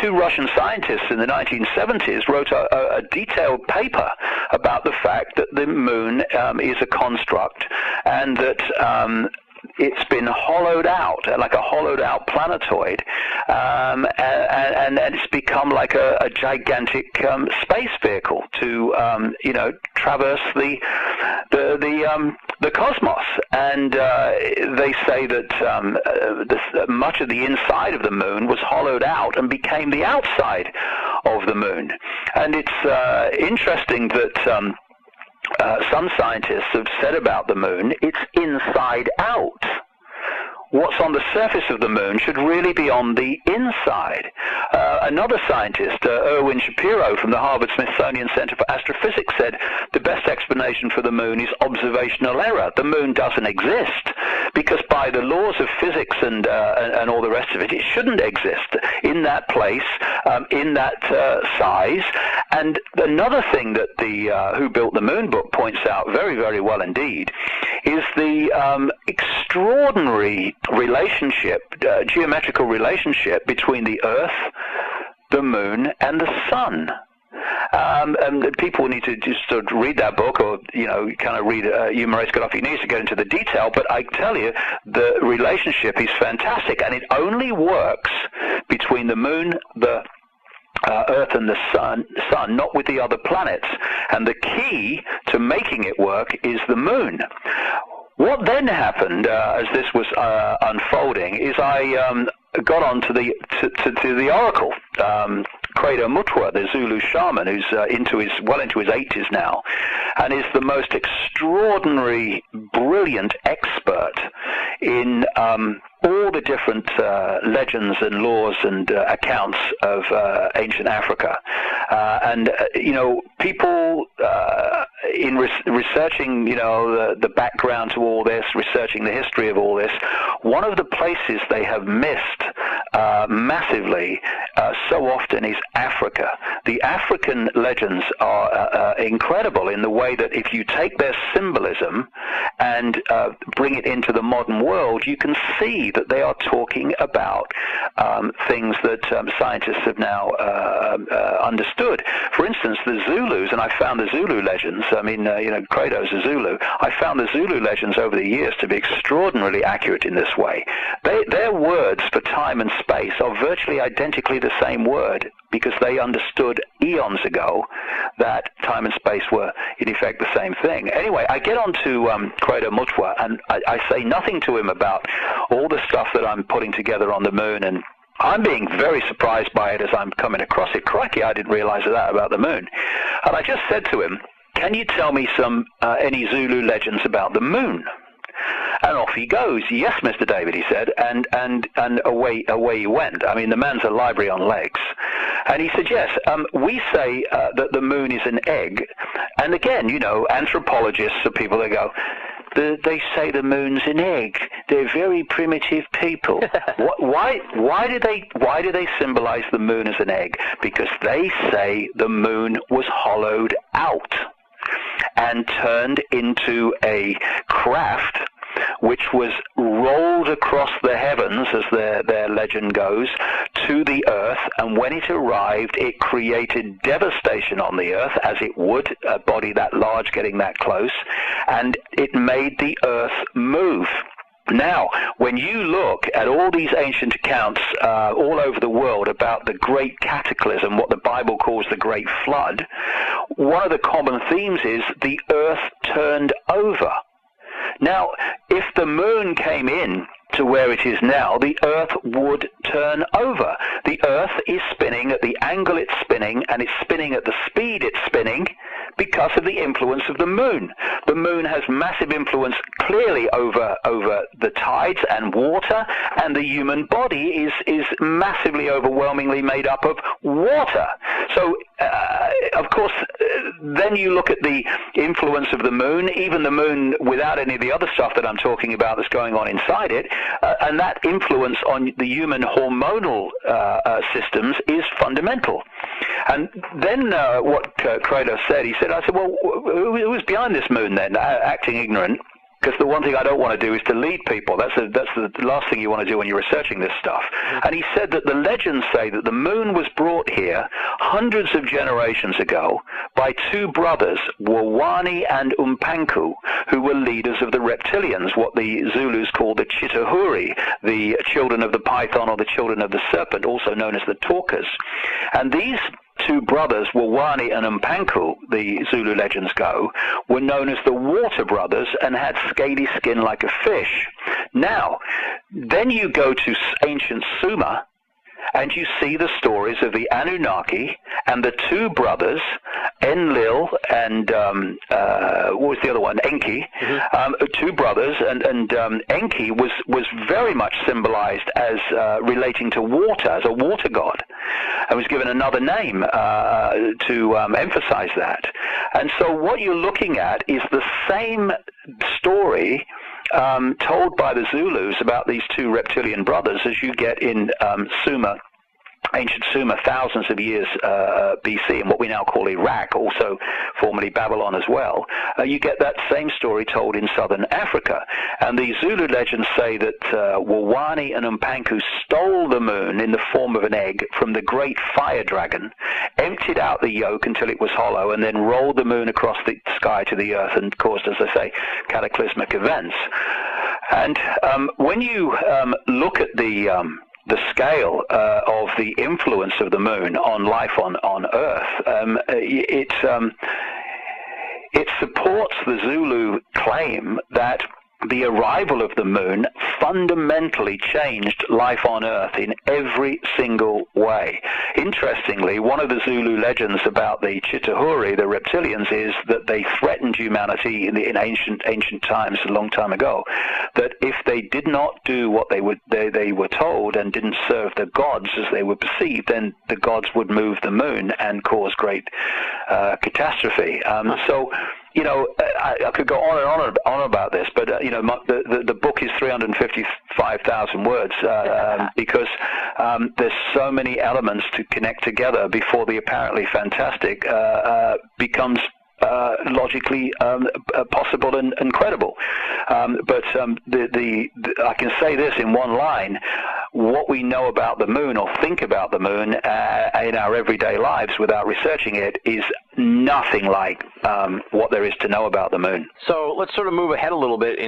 two Russian scientists in the 1970s wrote a detailed paper about the fact that the moon is a construct, and that it's been hollowed out, like a hollowed-out planetoid, and it's become like a gigantic space vehicle to, traverse the cosmos. And they say that much of the inside of the moon was hollowed out and became the outside of the moon. And it's interesting that some scientists have said about the moon, it's inside out. What's on the surface of the moon should really be on the inside. Another scientist, Erwin Shapiro from the Harvard-Smithsonian Center for Astrophysics, said the best explanation for the moon is observational error. The moon doesn't exist because by the laws of physics and all the rest of it, it shouldn't exist in that place, in that size. And another thing that the Who Built the Moon book points out very, very well indeed is the extraordinary relationship, geometrical relationship between the Earth, the Moon, and the Sun. And people need to just sort of read that book, or kind of read Maurice Gaddafi needs to get into the detail. But I tell you, the relationship is fantastic, and it only works between the Moon, the Earth and the sun, not with the other planets. And the key to making it work is the Moon. What then happened as this was unfolding is I got on to the oracle, Credo Mutwa, the Zulu shaman, who's well into his 80s now, and is the most extraordinary, brilliant expert in all the different legends and laws and accounts of ancient Africa. And people in researching, the background to all this, researching the history of all this, one of the places they have missed massively so often is Africa. The African legends are incredible in the way that if you take their symbolism and bring it into the modern world, you can see that they are talking about things that scientists have now understood. For instance, the Zulus, and I found the Zulu legends, I mean, Credo's a Zulu. I found the Zulu legends over the years to be extraordinarily accurate in this way. Their words for time and space are virtually identically the same word, because they understood eons ago that time and space were, in effect, the same thing. Anyway, I get on to Credo Mutwa, and I say nothing to him about all the stuff that I'm putting together on the moon, and I'm being very surprised by it as I'm coming across it. Crikey, I didn't realize that about the moon. And I just said to him, can you tell me any Zulu legends about the moon? And off he goes. Yes, Mr. David, he said, and away he went. I mean, the man's a library on legs. And he said, yes, we say that the moon is an egg. And again, anthropologists are people that go, they say the moon's an egg. They're very primitive people. Why do they symbolize the moon as an egg? Because they say the moon was hollowed out and turned into a craft which was rolled across the heavens, as their legend goes, to the earth, and when it arrived, it created devastation on the earth, as it would, a body that large getting that close, and it made the earth move. Now, when you look at all these ancient accounts all over the world about the great cataclysm, what the Bible calls the Great Flood, one of the common themes is the earth turned over. Now, if the moon came in to where it is now, the earth would turn over. The earth is spinning at the angle it's spinning, and it's spinning at the speed it's spinning because of the influence of the moon. The moon has massive influence clearly over the tides and water, and the human body is massively overwhelmingly made up of water. So, of course, then you look at the influence of the moon, even the moon without any of the other stuff that I'm talking about that's going on inside it, and that influence on the human hormonal systems is fundamental. And then what Credo said, I said, well, who's behind this moon then, acting ignorant? Because the one thing I don't want to do is to lead people. That's the last thing you want to do when you're researching this stuff. And he said that the legends say that the moon was brought here hundreds of generations ago by two brothers, Wawani and Umpanku, who were leaders of the reptilians, what the Zulus call the Chitahuri, the children of the python or the children of the serpent, also known as the talkers. And these two brothers, Wawani and Umpanku, the Zulu legends go, were known as the water brothers and had scaly skin like a fish. Now, then you go to ancient Sumer, and you see the stories of the Anunnaki and the two brothers, Enlil and what was the other one? Enki. Two brothers, and Enki was very much symbolized as relating to water, as a water god, and was given another name to emphasize that. And so what you're looking at is the same story told by the Zulus about these two reptilian brothers as you get in Sumer, ancient Sumer, thousands of years BC, and what we now call Iraq, also formerly Babylon as well. You get that same story told in southern Africa. And the Zulu legends say that Wawani and Umpanku stole the moon in the form of an egg from the great fire dragon, emptied out the yolk until it was hollow, and then rolled the moon across the sky to the earth and caused, as I say, cataclysmic events. And when you look at the scale of the influence of the moon on life on Earth, it supports the Zulu claim that the arrival of the moon fundamentally changed life on Earth in every single way. Interestingly, one of the Zulu legends about the Chitahuri, the reptilians, is that they threatened humanity in ancient times, a long time ago, that if they did not do what they were told and didn't serve the gods as they were perceived, then the gods would move the moon and cause great catastrophe. So you know, I could go on and on about this, but you know, the book is 355,000 words because there's so many elements to connect together before the apparently fantastic becomes logically possible and credible. But I can say this in one line: what we know about the moon or think about the moon in our everyday lives without researching it is nothing like what there is to know about the moon. So let's sort of move ahead a little bit.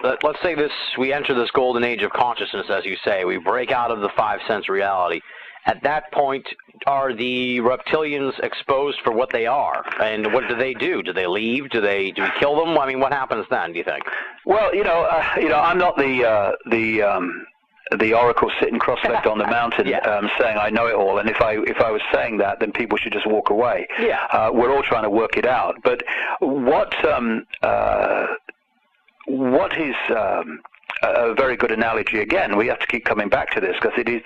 Let's say we enter this golden age of consciousness, as you say. We break out of the five-sense reality. At that point, are the reptilians exposed for what they are? And what do they do? Do they leave? Do we kill them? I mean, what happens then, do you think? Well, you know, I'm not the oracle sitting cross-legged on the mountain saying I know it all, and if I was saying that, then people should just walk away. Yeah. We're all trying to work it out. But what is a very good analogy, again, we have to keep coming back to this because it is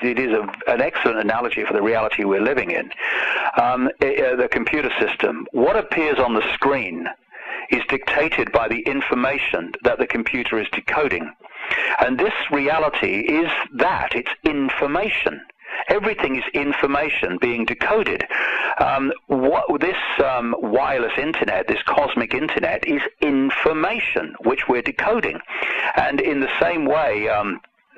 an excellent analogy for the reality we're living in. The computer system, what appears on the screen is dictated by the information that the computer is decoding. And this reality is that, it's information. Everything is information being decoded. This wireless internet, this cosmic internet, is information which we're decoding. And in the same way,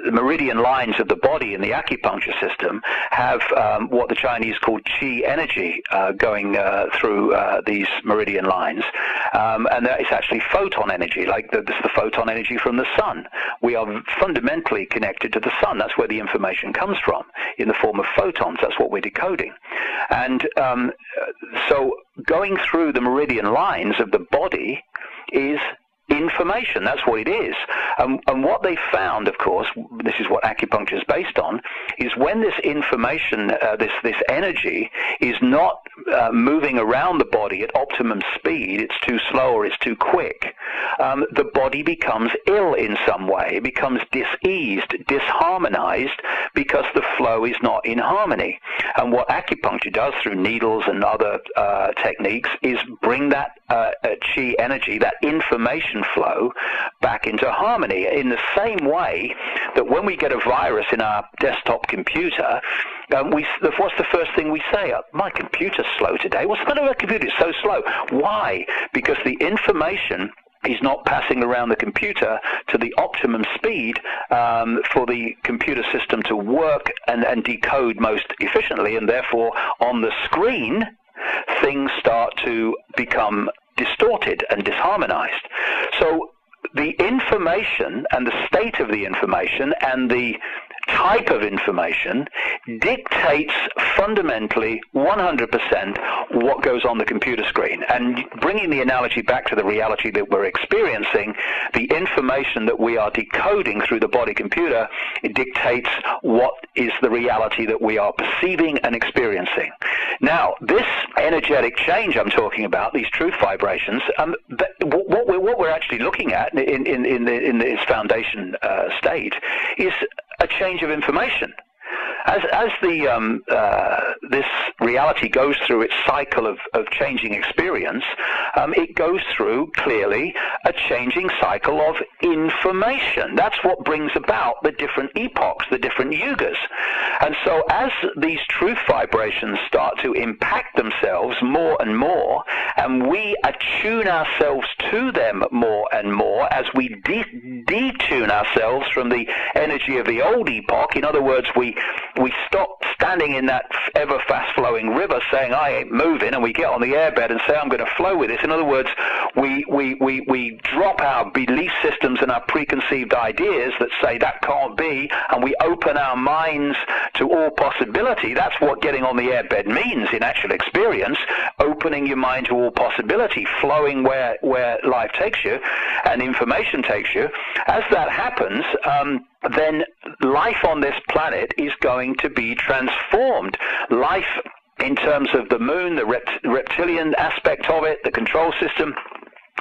the meridian lines of the body in the acupuncture system have what the Chinese call qi energy going through these meridian lines. And that is actually photon energy, like this is the photon energy from the sun. We are fundamentally connected to the sun. That's where the information comes from, in the form of photons. That's what we're decoding. And so going through the meridian lines of the body is information. That's what it is. And what they found, of course, this is what acupuncture is based on, is when this information, this energy is not moving around the body at optimum speed, it's too slow or it's too quick, the body becomes ill in some way. It becomes diseased, disharmonized, because the flow is not in harmony. And what acupuncture does through needles and other techniques is bring that qi energy, that information flow, back into harmony, in the same way that when we get a virus in our desktop computer, what's the first thing we say? My computer's slow today. What's the matter with my computer? It's so slow. Why? Because the information is not passing around the computer to the optimum speed for the computer system to work and decode most efficiently, and therefore on the screen things start to become distorted and disharmonized. So the information and the state of the information and the type of information dictates fundamentally 100% what goes on the computer screen. And bringing the analogy back to the reality that we're experiencing, the information that we are decoding through the body computer, it dictates what is the reality that we are perceiving and experiencing. Now, this energetic change I'm talking about, these truth vibrations, what we're actually looking at in its foundation state is a change of information. As this reality goes through its cycle of changing experience, it goes through, clearly, a changing cycle of information. That's what brings about the different epochs, the different yugas. And so as these truth vibrations start to impact themselves more and more, and we attune ourselves to them more and more as we detune ourselves from the energy of the old epoch, in other words, we stop standing in that ever fast-flowing river saying, I ain't moving, and we get on the airbed and say, I'm going to flow with this. In other words, we drop our belief systems and our preconceived ideas that say that can't be, and we open our minds to all possibility. That's what getting on the airbed means in actual experience, opening your mind to all possibility, flowing where life takes you and information takes you. As that happens, then life on this planet is going to be transformed. Life in terms of the moon, the reptilian aspect of it, the control system,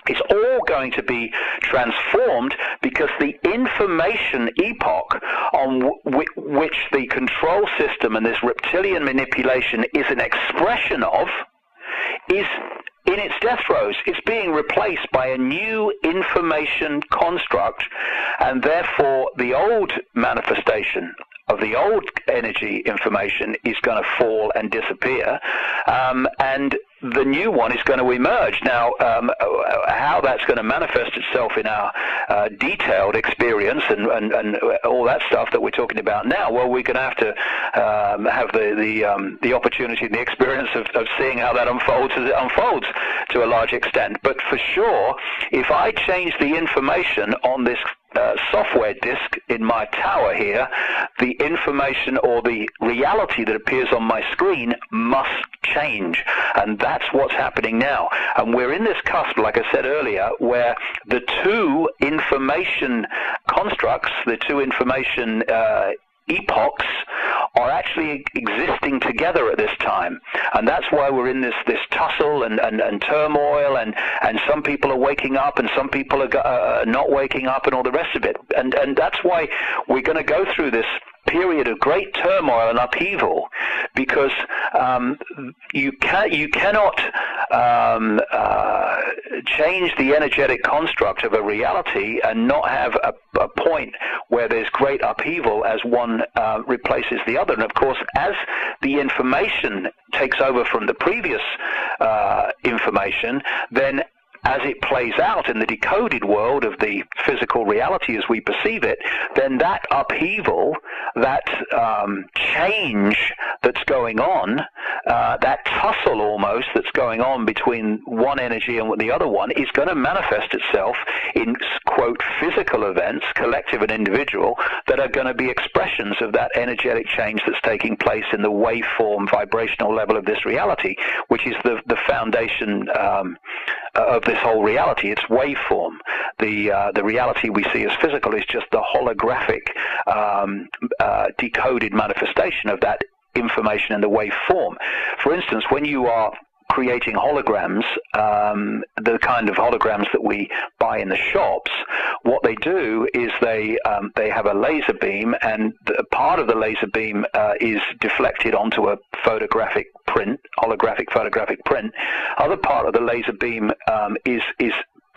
it's all going to be transformed because the information epoch on which the control system and this reptilian manipulation is an expression of is in its death throes. It's being replaced by a new information construct, and therefore the old manifestation of the old energy information is going to fall and disappear, and the new one is going to emerge. Now, how that's going to manifest itself in our detailed experience and all that stuff that we're talking about now, well, we're going to have to have the opportunity and the experience of seeing how that unfolds as it unfolds to a large extent. But for sure, if I change the information on this software disk in my tower here, the information or the reality that appears on my screen must change, and that's what's happening now. And we're in this cusp, like I said earlier, where the two information constructs, the two information epochs are actually existing together at this time, and that's why we're in this tussle and turmoil, and some people are waking up and some people are not waking up and all the rest of it, and that's why we're going to go through this period of great turmoil and upheaval, because you cannot change the energetic construct of a reality and not have a point where there's great upheaval as one replaces the other. And of course, as the information takes over from the previous information, then as it plays out in the decoded world of the physical reality as we perceive it, then that upheaval, that change that's going on, that tussle almost that's going on between one energy and the other one, is going to manifest itself in, quote, physical events, collective and individual, that are going to be expressions of that energetic change that's taking place in the waveform vibrational level of this reality, which is the foundation of this whole reality. It's waveform. The reality we see as physical is just the holographic decoded manifestation of that information in the waveform. For instance, when you are creating holograms, the kind of holograms that we buy in the shops, what they do is they have a laser beam, and part of the laser beam is deflected onto a photographic print, holographic photographic print. Other part of the laser beam is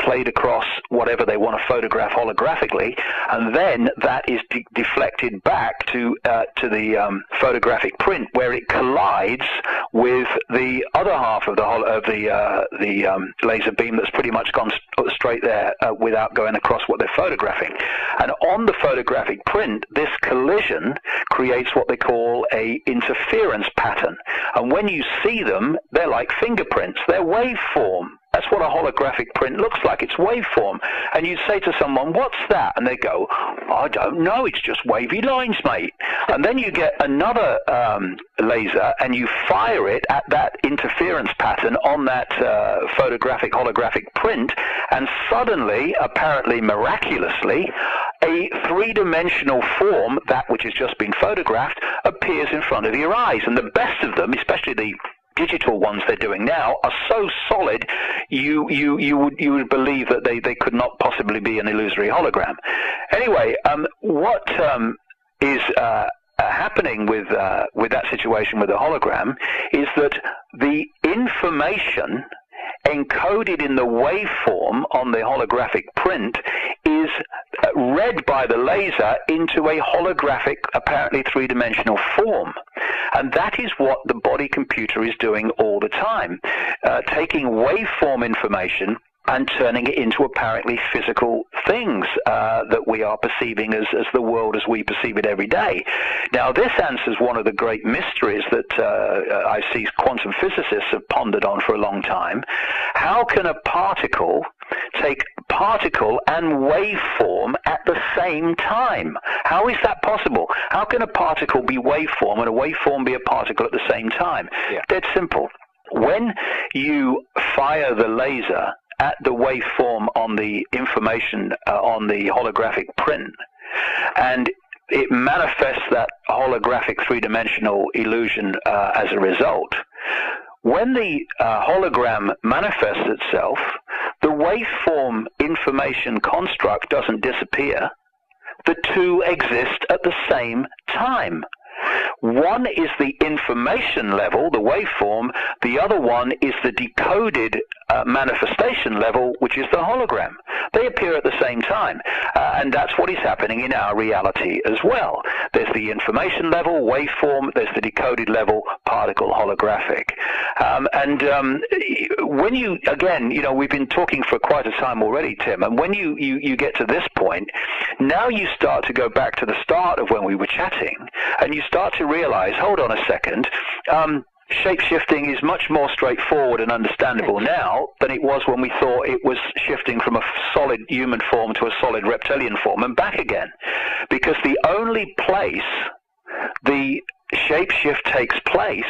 played across whatever they want to photograph holographically, and then that is deflected back to the photographic print, where it collides with the other half of the laser beam that's pretty much gone straight there without going across what they're photographing. And on the photographic print, this collision creates what they call a interference pattern. And when you see them, they're like fingerprints. They're waveform. That's what a holographic print looks like. It's waveform. And you say to someone, what's that? And they go, I don't know, it's just wavy lines, mate. And then you get another laser and you fire it at that interference pattern on that photographic holographic print, and suddenly, apparently miraculously, a three-dimensional form, that which has just been photographed, appears in front of your eyes. And the best of them, especially the digital ones they're doing now, are so solid you would believe that they could not possibly be an illusory hologram. Anyway, what is happening with that situation with the hologram is that the information encoded in the waveform on the holographic print is read by the laser into a holographic, apparently three-dimensional form. And that is what the body computer is doing all the time, taking waveform information and turning it into apparently physical things that we are perceiving as the world as we perceive it every day. Now, this answers one of the great mysteries that I see quantum physicists have pondered on for a long time. How can a particle take particle and waveform at the same time? How is that possible? How can a particle be waveform and a waveform be a particle at the same time? Yeah. Dead simple. When you fire the laser at the waveform on the information on the holographic print, and it manifests that holographic three-dimensional illusion as a result. When the hologram manifests itself, the waveform information construct doesn't disappear. The two exist at the same time. One is the information level, the waveform. The other one is the decoded manifestation level, which is the hologram. They appear at the same time, and that's what is happening in our reality as well. There's the information level, waveform, there's the decoded level, particle, holographic. When you, again, you know, we've been talking for quite a time already, Tim, and when you get to this point, now you start to go back to the start of when we were chatting, and you start to realize, hold on a second, shape-shifting is much more straightforward and understandable now than it was when we thought it was shifting from a solid human form to a solid reptilian form and back again. Because the only place the shapeshift takes place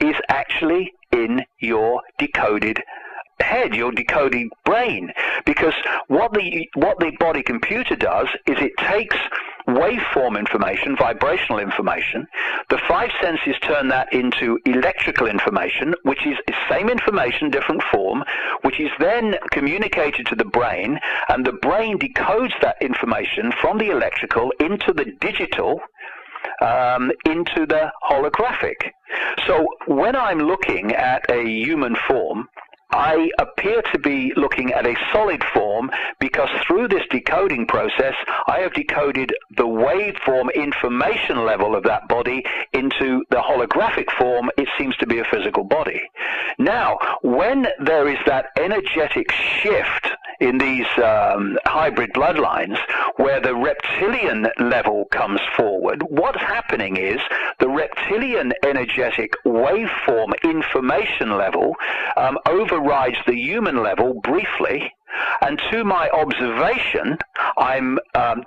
is actually in your decoded head, your decoding brain, because what the body computer does is it takes waveform information, vibrational information, the five senses turn that into electrical information, which is the same information, different form, which is then communicated to the brain, and the brain decodes that information from the electrical into the digital, into the holographic. So when I'm looking at a human form, I appear to be looking at a solid form because through this decoding process, I have decoded the waveform information level of that body into the holographic form. It seems to be a physical body. Now, when there is that energetic shift in these hybrid bloodlines where the reptilian level comes forward, what's happening is the reptilian energetic waveform information level overrides the human level briefly, and to my observation, I'm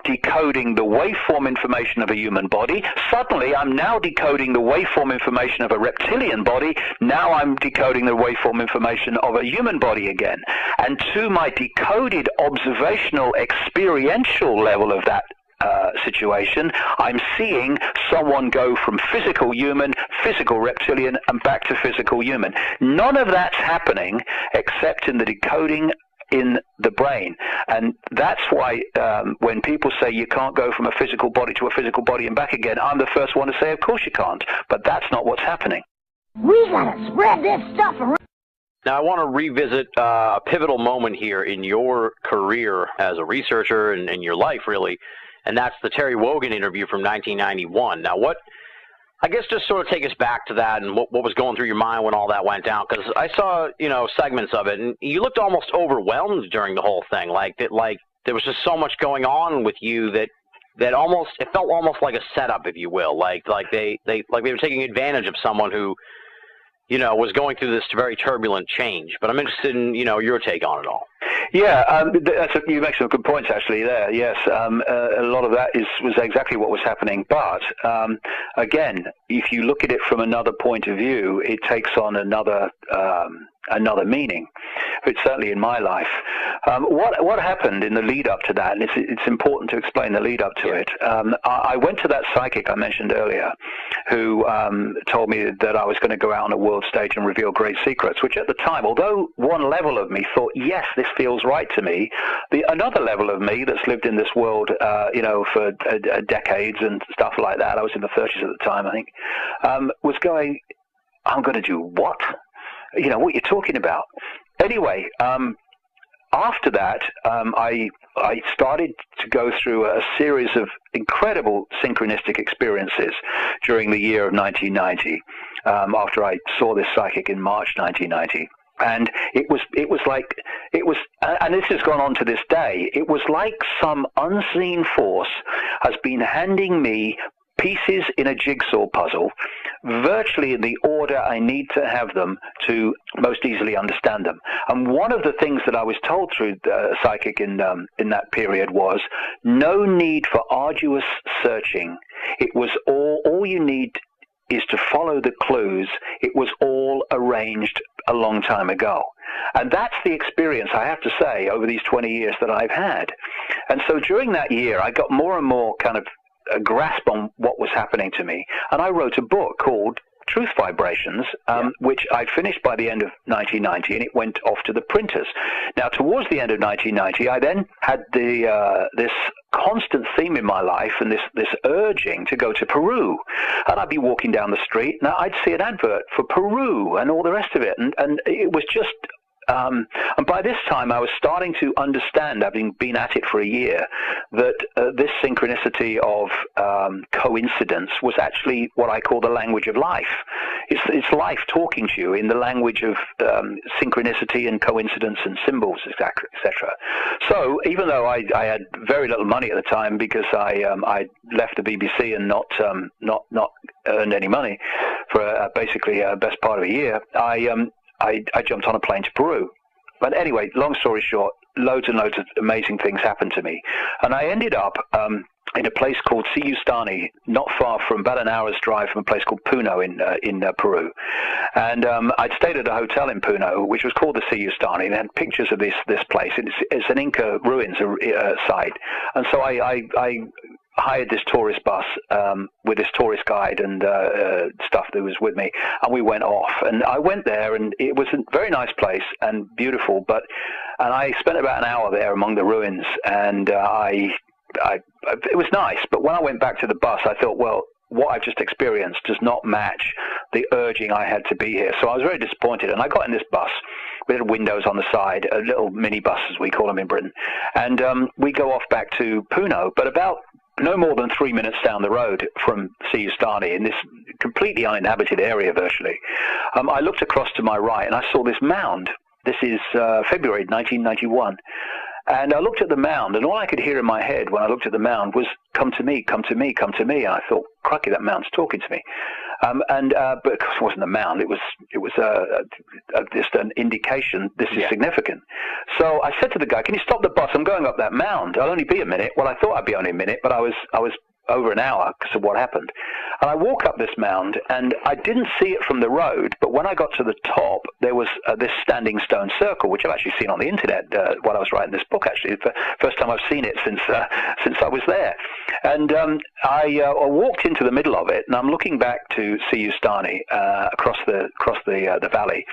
decoding the waveform information of a human body. Suddenly, I'm now decoding the waveform information of a reptilian body. Now I'm decoding the waveform information of a human body again. And to my decoded observational experiential level of that situation, I'm seeing someone go from physical human, physical reptilian, and back to physical human. None of that's happening except in the decoding in the brain. And that's why when people say you can't go from a physical body to a physical body and back again, I'm the first one to say, of course you can't. But that's not what's happening. We gotta spread this stuff around. Now, I want to revisit a pivotal moment here in your career as a researcher and in your life, really, and that's the Terry Wogan interview from 1991. Now, I guess just sort of take us back to that and what was going through your mind when all that went down, because I saw, segments of it, and you looked almost overwhelmed during the whole thing, like there was just so much going on with you that almost, it felt almost like a setup, if you will, like they were taking advantage of someone who, was going through this very turbulent change. But I'm interested in, your take on it all. Yeah, you make some good points actually there. Yes, a lot of that was exactly what was happening. But again, if you look at it from another point of view, it takes on another meaning. It's certainly in my life. What happened in the lead up to that, and it's important to explain the lead up to it. I went to that psychic I mentioned earlier, who told me that I was going to go out on a world stage and reveal great secrets, which at the time, although one level of me thought, yes, this feels right to me, another level of me that's lived in this world, for decades and stuff like that, I was in the 30s at the time, I think, was going, I'm going to do what? What you're talking about. Anyway, after that, I started to go through a series of incredible synchronistic experiences during the year of 1990, after I saw this psychic in March 1990. And it was like, and this has gone on to this day, it was like some unseen force has been handing me pieces in a jigsaw puzzle, virtually in the order I need to have them to most easily understand them. And one of the things that I was told through psychic in that period was no need for arduous searching. It was all you need is to follow the clues. It was all arranged a long time ago. And that's the experience, I have to say, over these 20 years that I've had. And so during that year, I got more and more kind of a grasp on what was happening to me. And I wrote a book called truth vibrations, which I finished by the end of 1990, and it went off to the printers. Now, towards the end of 1990, I then had this constant theme in my life and this urging to go to Peru. And I'd be walking down the street, and I'd see an advert for Peru and all the rest of it. And it was just... and by this time, I was starting to understand, having been at it for a year, that this synchronicity of coincidence was actually what I call the language of life. It's life talking to you in the language of synchronicity and coincidence and symbols, etc. So even though I had very little money at the time because I left the BBC and not earned any money for basically best part of a year, I jumped on a plane to Peru. But anyway, long story short, loads and loads of amazing things happened to me. And I ended up in a place called Siyustani, not far from, about an hour's drive from a place called Puno in Peru. And I'd stayed at a hotel in Puno, which was called the Siyustani, and had pictures of this place. It's an Inca ruins site. And so I hired this tourist bus with this tourist guide and stuff that was with me, and we went off. And I went there, and it was a very nice place and beautiful, and I spent about an hour there among the ruins, and it was nice. But when I went back to the bus, I thought, well, what I've just experienced does not match the urging I had to be here. So I was very disappointed, and I got in this bus with windows on the side, a little mini bus, as we call them in Britain, and we go off back to Puno, but about no more than 3 minutes down the road from Siyustani, in this completely uninhabited area virtually, I looked across to my right and I saw this mound. This is February 1991. And I looked at the mound, and all I could hear in my head when I looked at the mound was, "Come to me, come to me, come to me." And I thought, crikey, that mound's talking to me. But of course it wasn't a mound. It was just an indication this is significant. So I said to the guy, "Can you stop the bus? I'm going up that mound. I'll only be a minute." Well, I thought I'd be only a minute, but I was over an hour because of what happened. And I walk up this mound, and I didn't see it from the road, but when I got to the top, there was this standing stone circle, which I've actually seen on the internet while I was writing this book, actually. It's the first time I've seen it since I was there. And I walked into the middle of it, and I'm looking back to Siyustani across the valley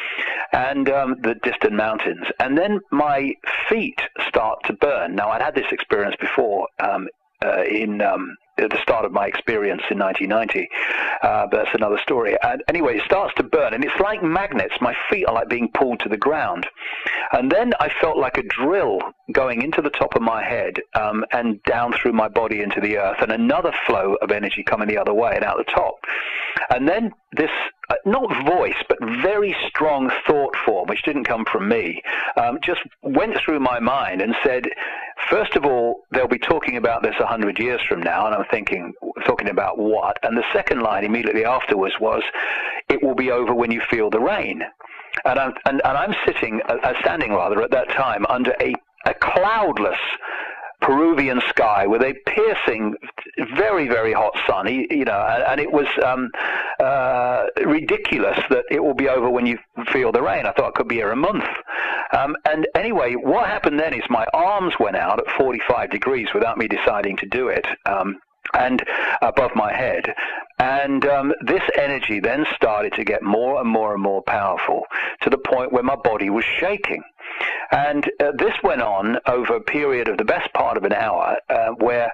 and the distant mountains. And then my feet start to burn. Now, I'd had this experience before at the start of my experience in 1990, but that's another story. And anyway, it starts to burn, and it's like magnets. My feet are like being pulled to the ground. And then I felt like a drill going into the top of my head and down through my body into the earth, and another flow of energy coming the other way and out the top. And then this, not voice, but very strong thought form, which didn't come from me, just went through my mind and said, first of all, they'll be talking about this 100 years from now. And I'm thinking, talking about what? And the second line immediately afterwards was, it will be over when you feel the rain. And I'm standing at that time under a cloudless Peruvian sky with a piercing, very, very hot sun, and it was ridiculous that it will be over when you feel the rain. I thought it could be here a month. And anyway, what happened then is my arms went out at 45 degrees without me deciding to do it, and above my head. And this energy then started to get more and more and more powerful, to the point where my body was shaking. And this went on over a period of the best part of an hour, where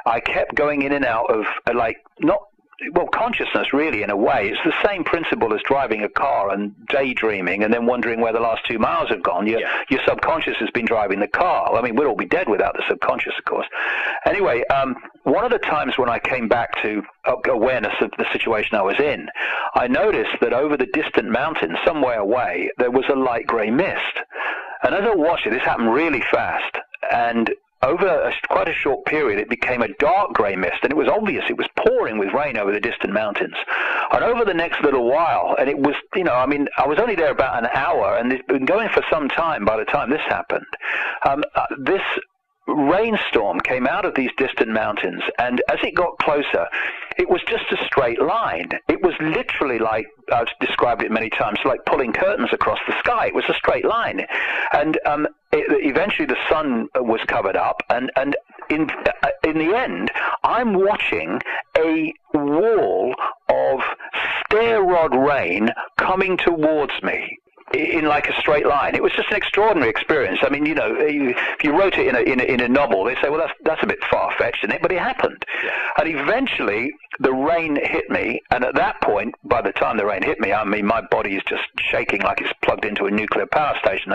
I kept going in and out of, consciousness, really, in a way. It's the same principle as driving a car and daydreaming and then wondering where the last 2 miles have gone. Your subconscious has been driving the car. I mean, we'd all be dead without the subconscious, of course. Anyway, one of the times when I came back to awareness of the situation I was in, I noticed that over the distant mountains, somewhere away, there was a light grey mist. And as I watched it, this happened really fast, and over quite a short period, it became a dark grey mist, and it was obvious it was pouring with rain over the distant mountains. And over the next little while, and it was, I was only there about an hour, and it's been going for some time by the time this happened. This rainstorm came out of these distant mountains, and as it got closer, it was just a straight line. It was literally like, I've described it many times, like pulling curtains across the sky. It was a straight line. And eventually the sun was covered up, and in the end, I'm watching a wall of stair rod rain coming towards me in like a straight line. It was just an extraordinary experience. I mean, if you wrote it in a novel, they say, well, that's a bit far-fetched, isn't it? But it happened. Yeah. And eventually, the rain hit me, and at that point, by the time the rain hit me, I mean, my body is just shaking like it's plugged into a nuclear power station.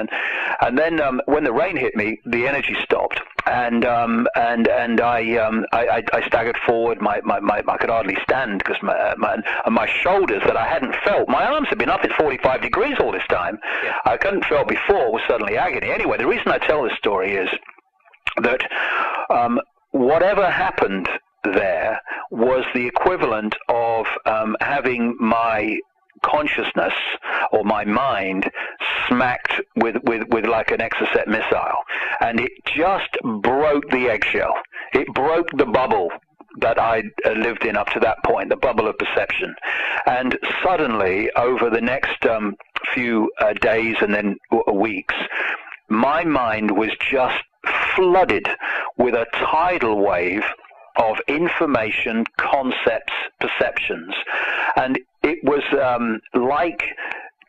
And then when the rain hit me, the energy stopped, and I staggered forward. I could hardly stand because my shoulders that I hadn't felt. My arms had been up at 45 degrees all this time. Yeah. I couldn't felt before was suddenly agony. Anyway, the reason I tell this story is that whatever happened there was the equivalent of having my consciousness or my mind smacked with like an Exocet missile, and it just broke the eggshell. It broke the bubble that I lived in up to that point, the bubble of perception. And suddenly, over the next few days and then weeks, my mind was just flooded with a tidal wave of information, concepts, perceptions. And it was like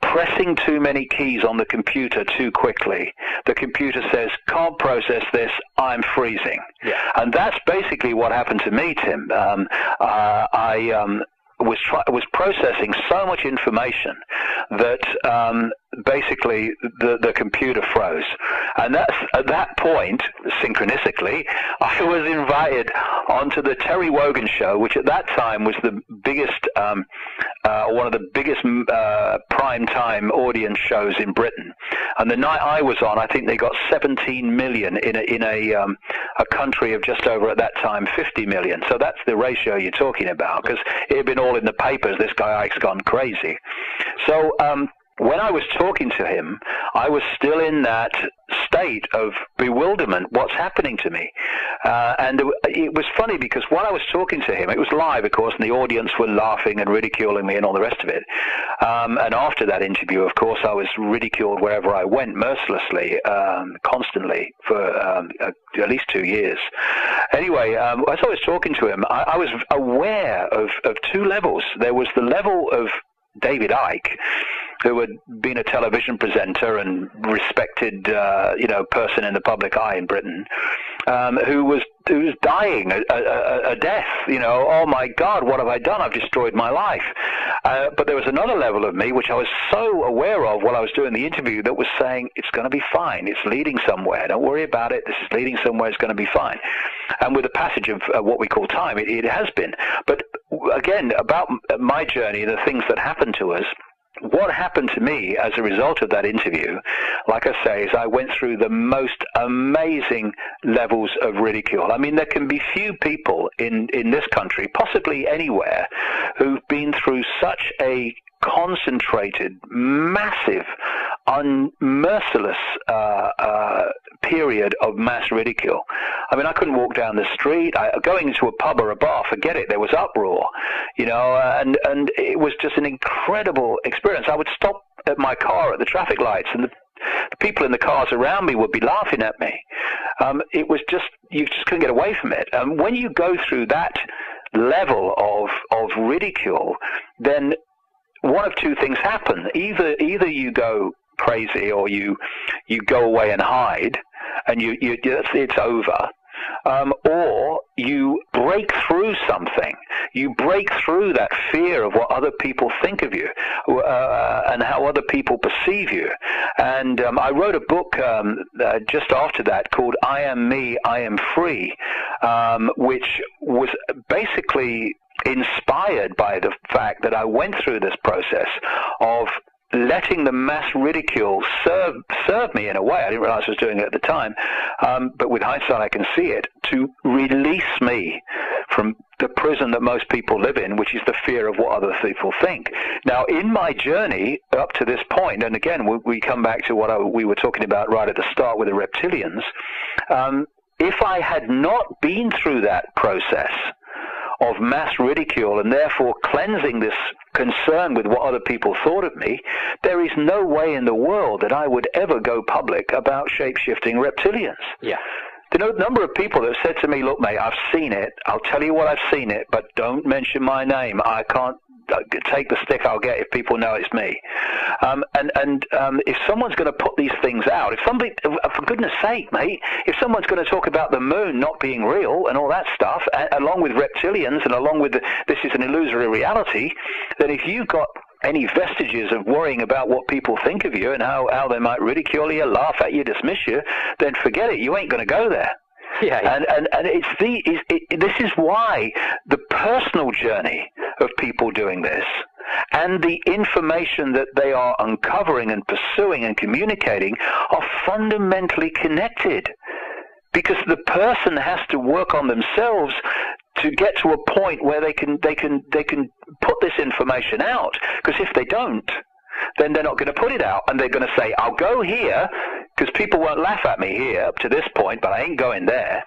pressing too many keys on the computer too quickly. The computer says, can't process this, I'm freezing. Yeah. And that's basically what happened to me, Tim. I was processing so much information that basically the computer froze. And that's at that point, synchronistically, I was invited onto the Terry Wogan show, which at that time was the biggest, one of the biggest prime time audience shows in Britain. And the night I was on, I think they got 17 million in a country of just over at that time 50 million. So that's the ratio you're talking about, because it had been all in the papers. This guy Icke's gone crazy. So when I was talking to him, I was still in that state of bewilderment. What's happening to me? And it was funny because while I was talking to him, it was live, of course, and the audience were laughing and ridiculing me and all the rest of it. And after that interview, of course, I was ridiculed wherever I went, mercilessly, constantly, for at least 2 years. Anyway, as I was talking to him, I was aware of two levels. There was the level of David Icke, who had been a television presenter and respected, person in the public eye in Britain, who was dying a death. Oh my God, what have I done? I've destroyed my life. But there was another level of me which I was so aware of while I was doing the interview that was saying, it's going to be fine. It's leading somewhere. Don't worry about it. This is leading somewhere. It's going to be fine. And with the passage of what we call time, it has been. But again, about my journey, the things that happened to us, what happened to me as a result of that interview, like I say, is I went through the most amazing levels of ridicule. I mean, there can be few people in this country, possibly anywhere, who've been through such a concentrated, massive, unmerciless period of mass ridicule. I mean, I couldn't walk down the street. Going into a pub or a bar, forget it. There was uproar, and it was just an incredible experience. I would stop at my car at the traffic lights, and the people in the cars around me would be laughing at me. It was just, you just couldn't get away from it. And when you go through that level of ridicule, then one of two things happen. Either you go crazy, or you go away and hide, and it's over, or you break through something. You break through that fear of what other people think of you, and how other people perceive you. And I wrote a book just after that called I Am Me, I Am Free, which was basically inspired by the fact that I went through this process of letting the mass ridicule serve me in a way. I didn't realize I was doing it at the time, but with hindsight I can see it, to release me from the prison that most people live in, which is the fear of what other people think. Now, in my journey up to this point, and again, we come back to what we were talking about right at the start with the reptilians, if I had not been through that process of mass ridicule and therefore cleansing this concern with what other people thought of me, there is no way in the world that I would ever go public about shape-shifting reptilians. Yeah. The number of people that have said to me, look, mate, I've seen it. I'll tell you what I've seen it, but don't mention my name. I can't take the stick I'll get if people know it's me. If someone's going to put these things out, if somebody, for goodness sake, mate, if someone's going to talk about the moon not being real and all that stuff, along with reptilians and along with this is an illusory reality, then if you've got any vestiges of worrying about what people think of you and how they might ridicule you, laugh at you, dismiss you, then forget it. You ain't going to go there. Yeah. And this is why the personal journey of people doing this and the information that they are uncovering and pursuing and communicating are fundamentally connected. Because the person has to work on themselves to get to a point where they can put this information out. Because if they don't, then they're not going to put it out, and they're going to say, "I'll go here because people won't laugh at me here up to this point, but I ain't going there."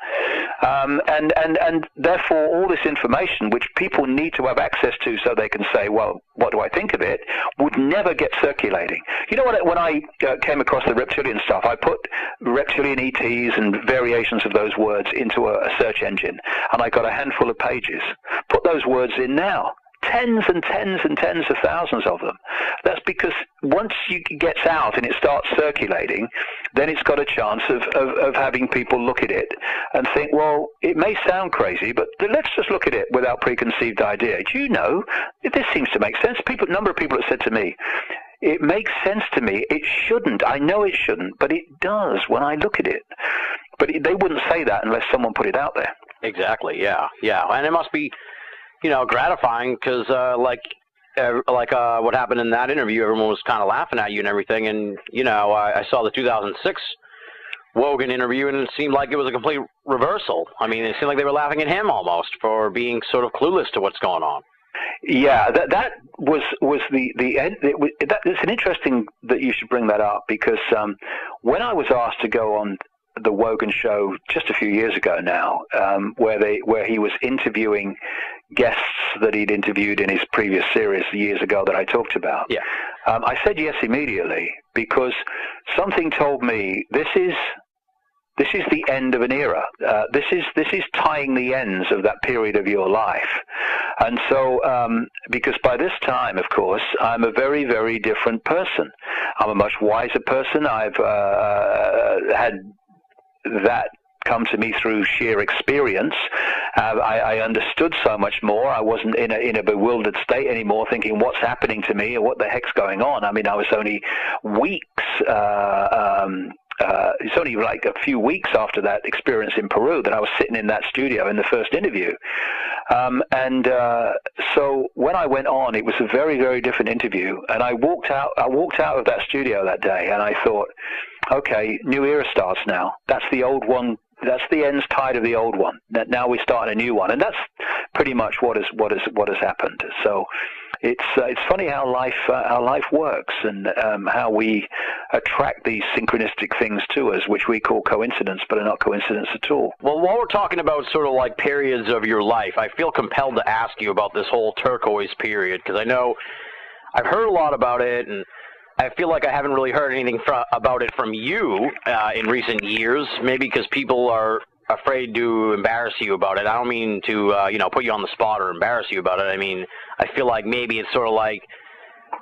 And therefore, all this information, which people need to have access to, so they can say, "Well, what do I think of it?" would never get circulating. You know what? When I came across the reptilian stuff, I put reptilian ETs and variations of those words into a search engine, and I got a handful of pages. Put those words in now. Tens and tens and tens of thousands of them. That's because once it gets out and it starts circulating, then it's got a chance of having people look at it and think, well, it may sound crazy, but let's just look at it without preconceived idea. Do you know, this seems to make sense. A number of people have said to me, it makes sense to me. It shouldn't. I know it shouldn't, but it does when I look at it. But they wouldn't say that unless someone put it out there. Exactly, yeah. And it must be, gratifying because, what happened in that interview, everyone was kind of laughing at you and everything. And, I saw the 2006 Wogan interview, and it seemed like it was a complete reversal. I mean, it seemed like they were laughing at him almost for being sort of clueless to what's going on. Yeah, that was the end. It's an interesting that you should bring that up because when I was asked to go on the Wogan show just a few years ago now, where he was interviewing guests that he'd interviewed in his previous series years ago that I talked about. Yeah. I said yes immediately because something told me this is the end of an era. This is tying the ends of that period of your life. And so, because by this time, of course, I'm a very, very different person. I'm a much wiser person. I've had that come to me through sheer experience. I understood so much more. I wasn't in a bewildered state anymore, thinking what's happening to me or what the heck's going on. I mean, I was only weeks. It's only like a few weeks after that experience in Peru that I was sitting in that studio in the first interview. So when I went on, it was a very, very different interview. And I walked out of that studio that day, and I thought, okay, new era starts now. That's the old one. That's the ends tied of the old one. Now we start a new one, and that's pretty much what has happened. So it's funny how life works and how we attract these synchronistic things to us, which we call coincidence, but are not coincidence at all. Well, while we're talking about sort of like periods of your life, I feel compelled to ask you about this whole turquoise period because I know I've heard a lot about it, and I feel like I haven't really heard anything about it from you in recent years, maybe because people are afraid to embarrass you about it. I don't mean to, put you on the spot or embarrass you about it. I mean, I feel like maybe it's sort of like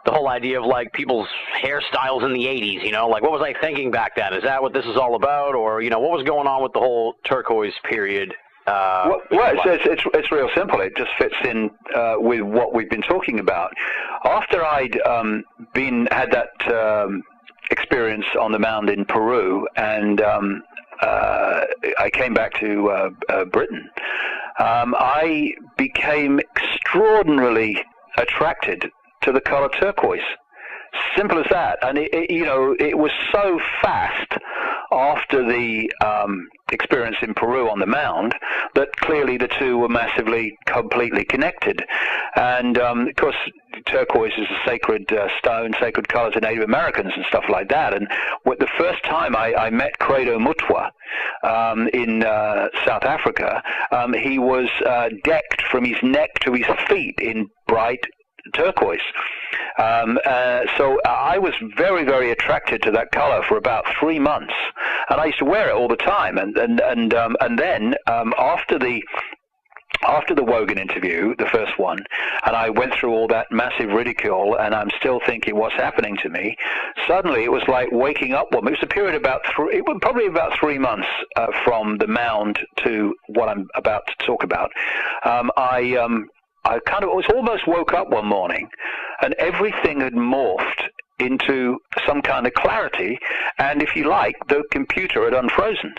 the whole idea of like people's hairstyles in the 80s, like what was I thinking back then? Is that what this is all about? Or, what was going on with the whole turquoise period? It's real simple. It just fits in with what we've been talking about. After I'd had that experience on the mound in Peru, and I came back to Britain, I became extraordinarily attracted to the color turquoise. Simple as that. And it was so fast after the experience in Peru on the mound that clearly the two were completely connected. And of course, turquoise is a sacred stone, sacred color to Native Americans and stuff like that. And the first time I met Credo Mutwa in South Africa, he was decked from his neck to his feet in bright turquoise. So I was very, very attracted to that color for about 3 months, and I used to wear it all the time. And then after the after the Wogan interview, the first one, and I went through all that massive ridicule, and I'm still thinking, what's happening to me? Suddenly, it was like waking up. Well, it was a period it was probably about 3 months from the mound to what I'm about to talk about. I was almost woke up one morning, and everything had morphed into some kind of clarity, and if you like, the computer had unfrozen.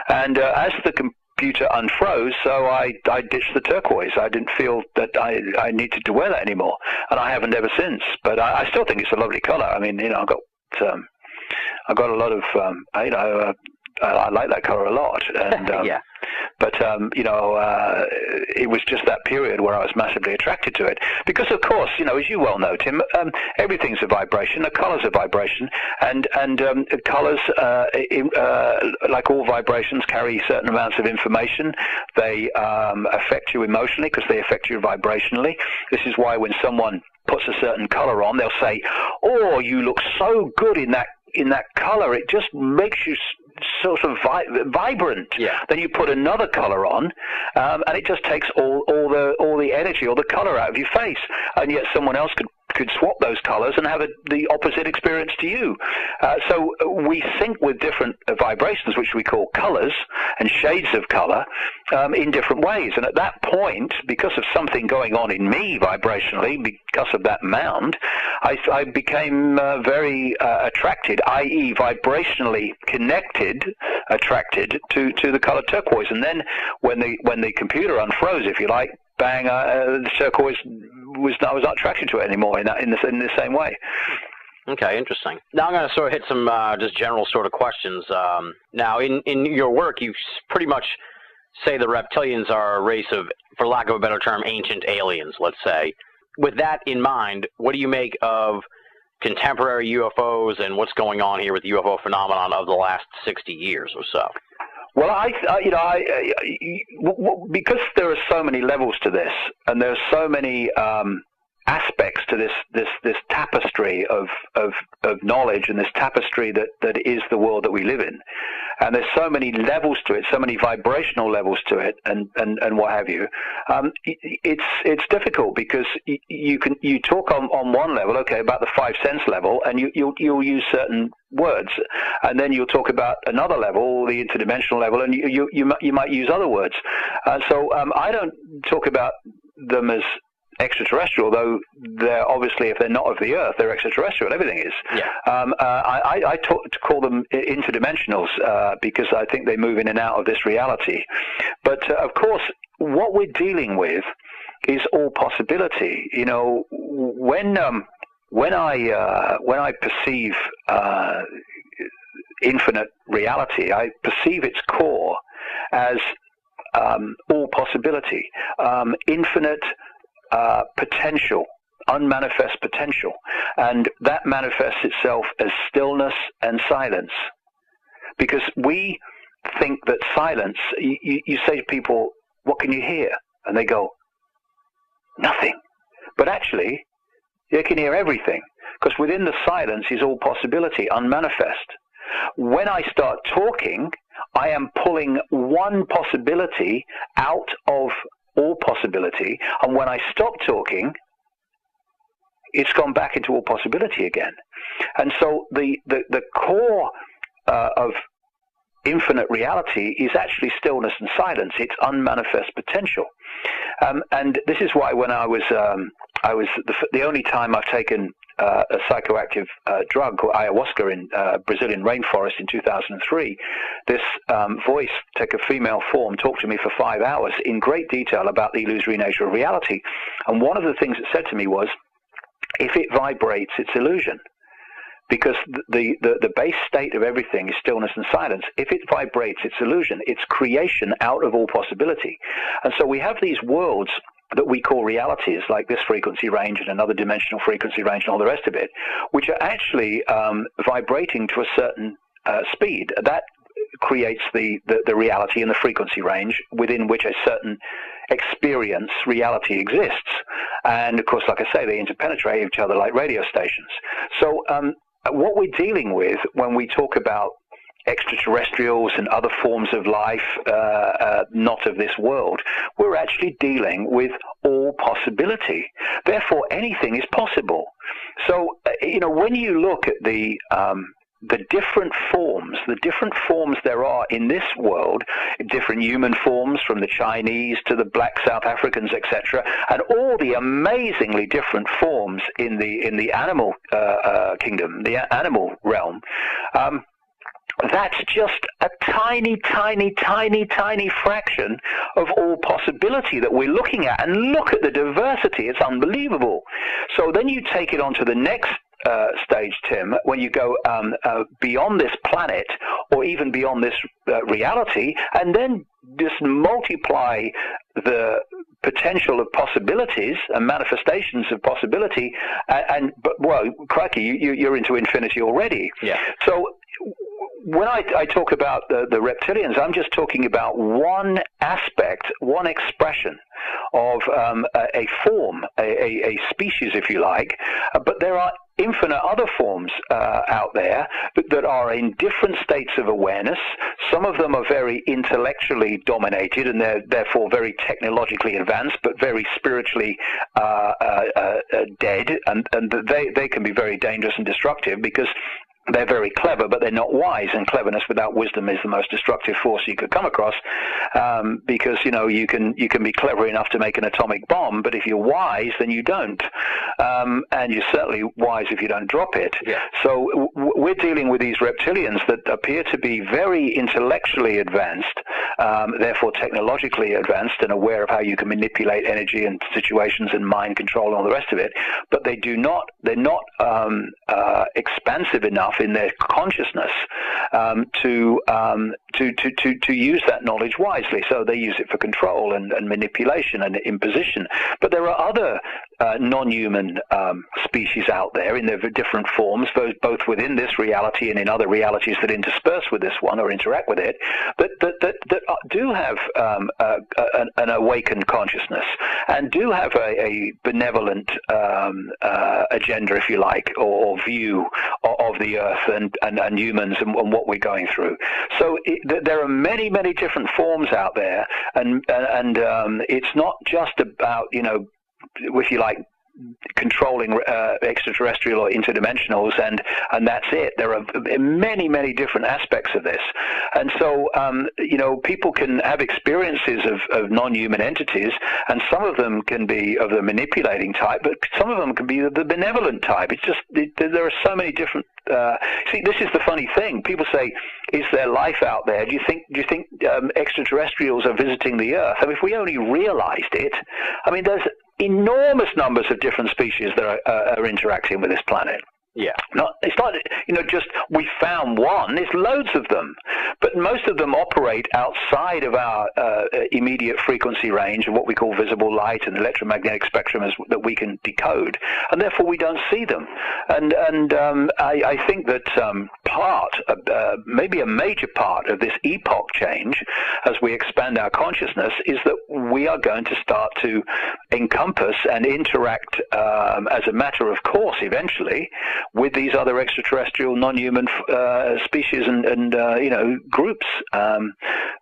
And as the computer unfroze, so I ditched the turquoise. I didn't feel that I needed to wear that anymore, and I haven't ever since. But I still think it's a lovely color. I mean, I've got a lot of, I like that color a lot, and yeah. But it was just that period where I was massively attracted to it, because of course, as you well know, Tim, everything's a vibration. The colors are vibration, and colors, like all vibrations, carry certain amounts of information. They affect you emotionally because they affect you vibrationally. This is why when someone puts a certain color on, they'll say, "Oh, you look so good in that color. It just makes you sort of vibrant." Yeah. Then you put another color on, and it just takes all the energy or the color out of your face. And yet someone else could swap those colors and have the opposite experience to you. So we sync with different vibrations, which we call colors and shades of color, in different ways. And at that point, because of something going on in me vibrationally, because of that mound, I became very attracted, i.e. vibrationally attracted to the color turquoise. And then when the computer unfroze, if you like, bang, the turquoise I was not attracted to it anymore in the same way. Okay, interesting. Now I'm going to sort of hit some just general sort of questions. Now, in your work, you pretty much say the reptilians are a race of, for lack of a better term, ancient aliens, let's say. With that in mind, what do you make of contemporary UFOs and what's going on here with the UFO phenomenon of the last 60 years or so? Well, because there are so many levels to this, and there are so many aspects to this tapestry of knowledge, and this tapestry that is the world that we live in, and there's so many levels to it, so many vibrational levels to it, and what have you. It's difficult because you talk on one level, okay, about the 5 sense level, and you'll use certain words, and then you'll talk about another level, the interdimensional level, and you might use other words. So I don't talk about them as extraterrestrial, though they're obviously, if they're not of the Earth, they're extraterrestrial. Everything is. Yeah. I call them interdimensionals because I think they move in and out of this reality. But of course, what we're dealing with is all possibility. When I perceive infinite reality, I perceive its core as all possibility, infinite potential, unmanifest potential, and that manifests itself as stillness and silence. Because we think that silence, you say to people, "What can you hear?" And they go, "Nothing." But actually, they can hear everything, because within the silence is all possibility, unmanifest. When I start talking, I am pulling one possibility out of all possibility, and when I stop talking, it's gone back into all possibility again. And so the core of infinite reality is actually stillness and silence. It's unmanifest potential. And this is why when I was the only time I've taken a psychoactive drug called ayahuasca in Brazilian rainforest in 2003, this voice took a female form, talked to me for 5 hours in great detail about the illusory nature of reality. And one of the things it said to me was, if it vibrates, it's illusion. Because the base state of everything is stillness and silence. If it vibrates, it's illusion. It's creation out of all possibility. And so we have these worlds that we call realities, like this frequency range and another dimensional frequency range and all the rest of it, which are actually vibrating to a certain speed. That creates the reality and the frequency range within which a certain experience, reality exists. And of course, like I say, they interpenetrate each other like radio stations. So what we're dealing with when we talk about extraterrestrials and other forms of life not of this world. We're actually dealing with all possibility. Therefore, anything is possible. So, when you look at the different forms there are in this world, different human forms from the Chinese to the black South Africans, etc., and all the amazingly different forms in the animal kingdom, the animal realm. That's just a tiny, tiny, tiny, tiny fraction of all possibility that we're looking at. And look at the diversity. It's unbelievable. So then you take it on to the next stage, Tim, when you go beyond this planet or even beyond this reality, and then just multiply the potential of possibilities and manifestations of possibility. But crikey, you're into infinity already. Yeah. So when I talk about the reptilians, I'm just talking about one aspect, one expression of a form, a species, if you like. But there are infinite other forms out there that are in different states of awareness. Some of them are very intellectually dominated, and they're therefore very technologically advanced, but very spiritually dead. And they can be very dangerous and destructive because they're very clever, but they're not wise, and cleverness without wisdom is the most destructive force you could come across. Because you can be clever enough to make an atomic bomb, but if you're wise, then you don't, and you're certainly wise if you don't drop it. Yeah. So we're dealing with these reptilians that appear to be very intellectually advanced, therefore technologically advanced, and aware of how you can manipulate energy and situations and mind control and all the rest of it. But they're not expansive enough in their consciousness to use that knowledge wisely. So they use it for control and manipulation and imposition. But there are other non-human species out there in their different forms, both within this reality and in other realities that intersperse with this one or interact with it, that do have an awakened consciousness and do have a benevolent agenda, if you like, or view of the earth and humans and what we're going through. So there are many, many different forms out there, and it's not just about, if you like, controlling extraterrestrial or interdimensionals, and that's it. There are many, many different aspects of this, and so people can have experiences of non-human entities, and some of them can be of the manipulating type, but some of them can be of the benevolent type. It's just there are so many different. See, this is the funny thing. People say, "Is there life out there? Do you think extraterrestrials are visiting the Earth?" I mean, if we only realized it, I mean, there's enormous numbers of different species that are interacting with this planet. Yeah. It's not, just we found one. There's loads of them. But most of them operate outside of our immediate frequency range of what we call visible light and electromagnetic spectrum that we can decode. And therefore we don't see them. And I think that maybe a major part of this epoch change as we expand our consciousness is that we are going to start to encompass and interact as a matter of course eventually with these other extraterrestrial non-human species and groups,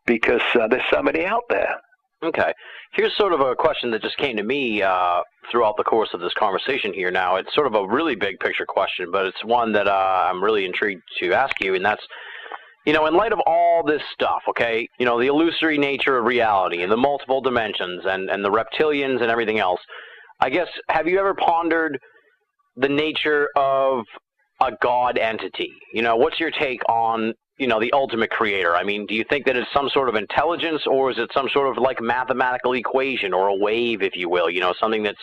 because there's so many out there. Okay. Here's sort of a question that just came to me throughout the course of this conversation here now. It's sort of a really big picture question, but it's one that I'm really intrigued to ask you, and that's, in light of all this stuff, okay, the illusory nature of reality and the multiple dimensions and the reptilians and everything else, I guess, have you ever pondered the nature of a God entity? What's your take on, the ultimate creator? I mean, do you think that it's some sort of intelligence, or is it some sort of like mathematical equation or a wave, if you will, something that's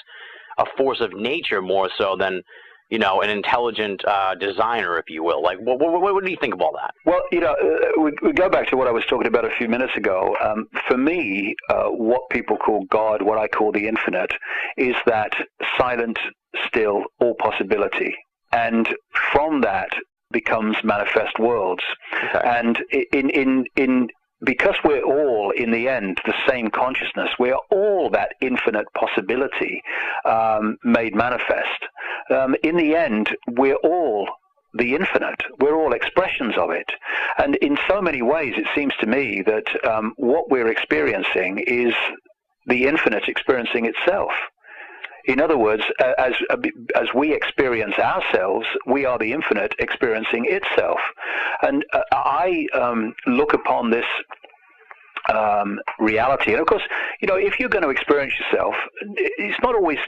a force of nature more so than, an intelligent designer, if you will? Like, what do you think of all that? Well, we go back to what I was talking about a few minutes ago. For me, what people call God, what I call the infinite, is that silent, still, all possibility. And from that becomes manifest worlds. Okay. And because we're all, in the end, the same consciousness, we're all that infinite possibility made manifest. In the end, we're all the infinite. We're all expressions of it. And in so many ways, it seems to me that what we're experiencing is the infinite experiencing itself. In other words, as we experience ourselves, we are the infinite experiencing itself. And I look upon this reality. And of course, if you're going to experience yourself, it's not always,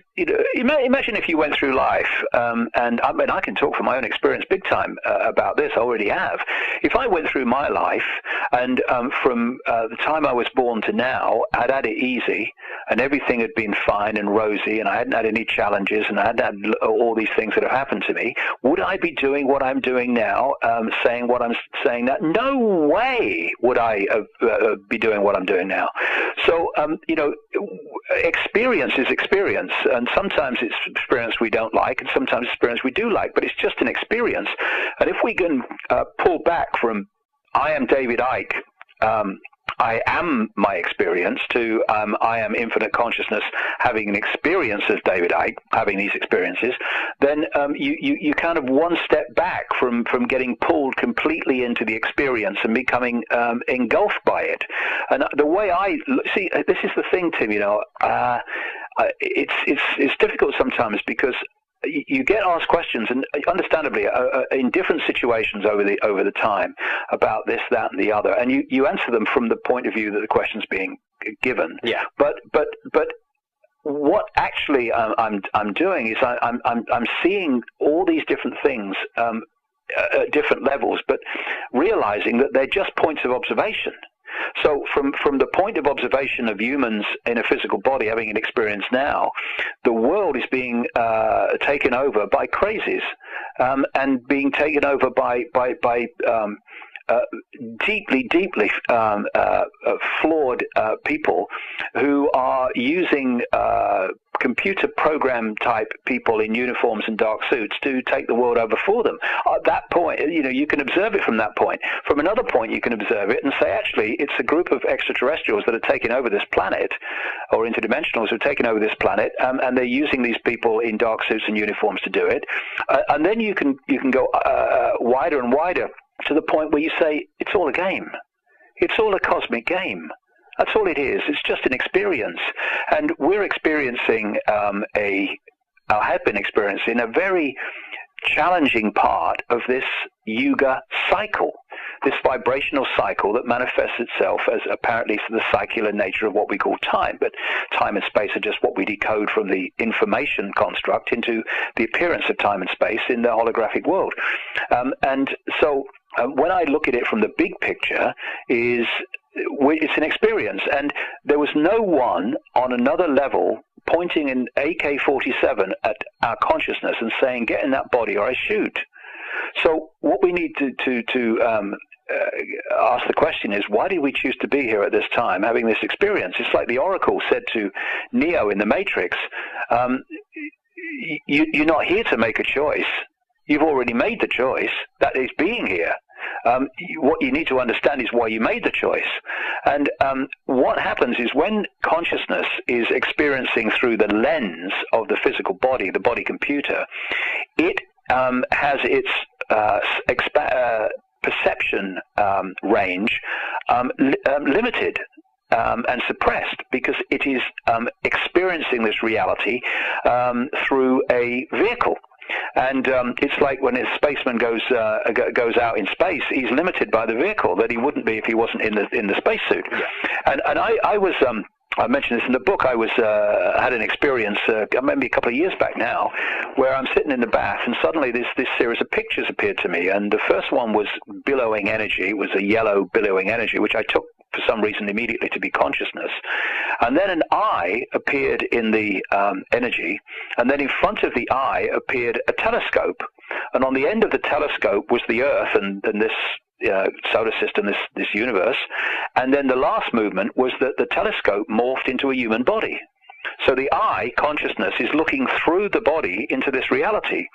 imagine if you went through life, and I mean, I can talk from my own experience big time about this, I already have. If I went through my life, and from the time I was born to now, I'd had it easy, and everything had been fine and rosy, and I hadn't had any challenges, and I hadn't had all these things that have happened to me, would I be doing what I'm doing now, saying what I'm saying now? No way would I be doing what I'm doing now. So, experience is experience, and sometimes it's experience we don't like, and sometimes it's experience we do like, but it's just an experience. And if we can pull back from I am David Icke, I am my experience, to I am infinite consciousness having an experience as David Icke, having these experiences, then you kind of one step back from getting pulled completely into the experience and becoming engulfed by it. And the way I see, this is the thing, Tim, it's difficult sometimes because you get asked questions, and understandably, in different situations over the time about this, that, and the other, and you answer them from the point of view that the question's being given. Yeah. But what actually I'm doing is I'm seeing all these different things at different levels, but realizing that they're just points of observation. So from the point of observation of humans in a physical body having an experience now, the world is being taken over by crazies, and being taken over by deeply flawed people who are using computer program type people in uniforms and dark suits to take the world over for them. At that point, you can observe it from that point. From another point, you can observe it and say, actually, it's a group of extraterrestrials that are taking over this planet, or interdimensionals who are taking over this planet, and they're using these people in dark suits and uniforms to do it. And then you can go wider and wider, to the point where you say, it's all a game. It's all a cosmic game. That's all it is. It's just an experience. And we're experiencing I have been experiencing a very challenging part of this yuga cycle, this vibrational cycle that manifests itself as apparently the cyclic nature of what we call time. But time and space are just what we decode from the information construct into the appearance of time and space in the holographic world. And so when I look at it from the big picture, it's an experience. And there was no one on another level pointing an AK-47 at our consciousness and saying, get in that body or I shoot. So what we need to ask the question is, why did we choose to be here at this time having this experience? It's like the Oracle said to Neo in the Matrix, you're not here to make a choice. You've already made the choice. That is being here. What you need to understand is why you made the choice. And what happens is when consciousness is experiencing through the lens of the physical body, the body computer, it has its perception range limited and suppressed, because it is experiencing this reality through a vehicle. And it's like when a spaceman goes out in space, he's limited by the vehicle that he wouldn't be if he wasn't in the spacesuit. Yeah. And I was I mentioned this in the book. I had an experience maybe a couple of years back now, where I'm sitting in the bath and suddenly this series of pictures appeared to me. And the first one was billowing energy. It was a yellow billowing energy, which I took for some reason immediately to be consciousness. And then an eye appeared in the energy, and then in front of the eye appeared a telescope. And on the end of the telescope was the Earth and this solar system, this universe. And then the last movement was that the telescope morphed into a human body. So the eye, consciousness, is looking through the body into this reality.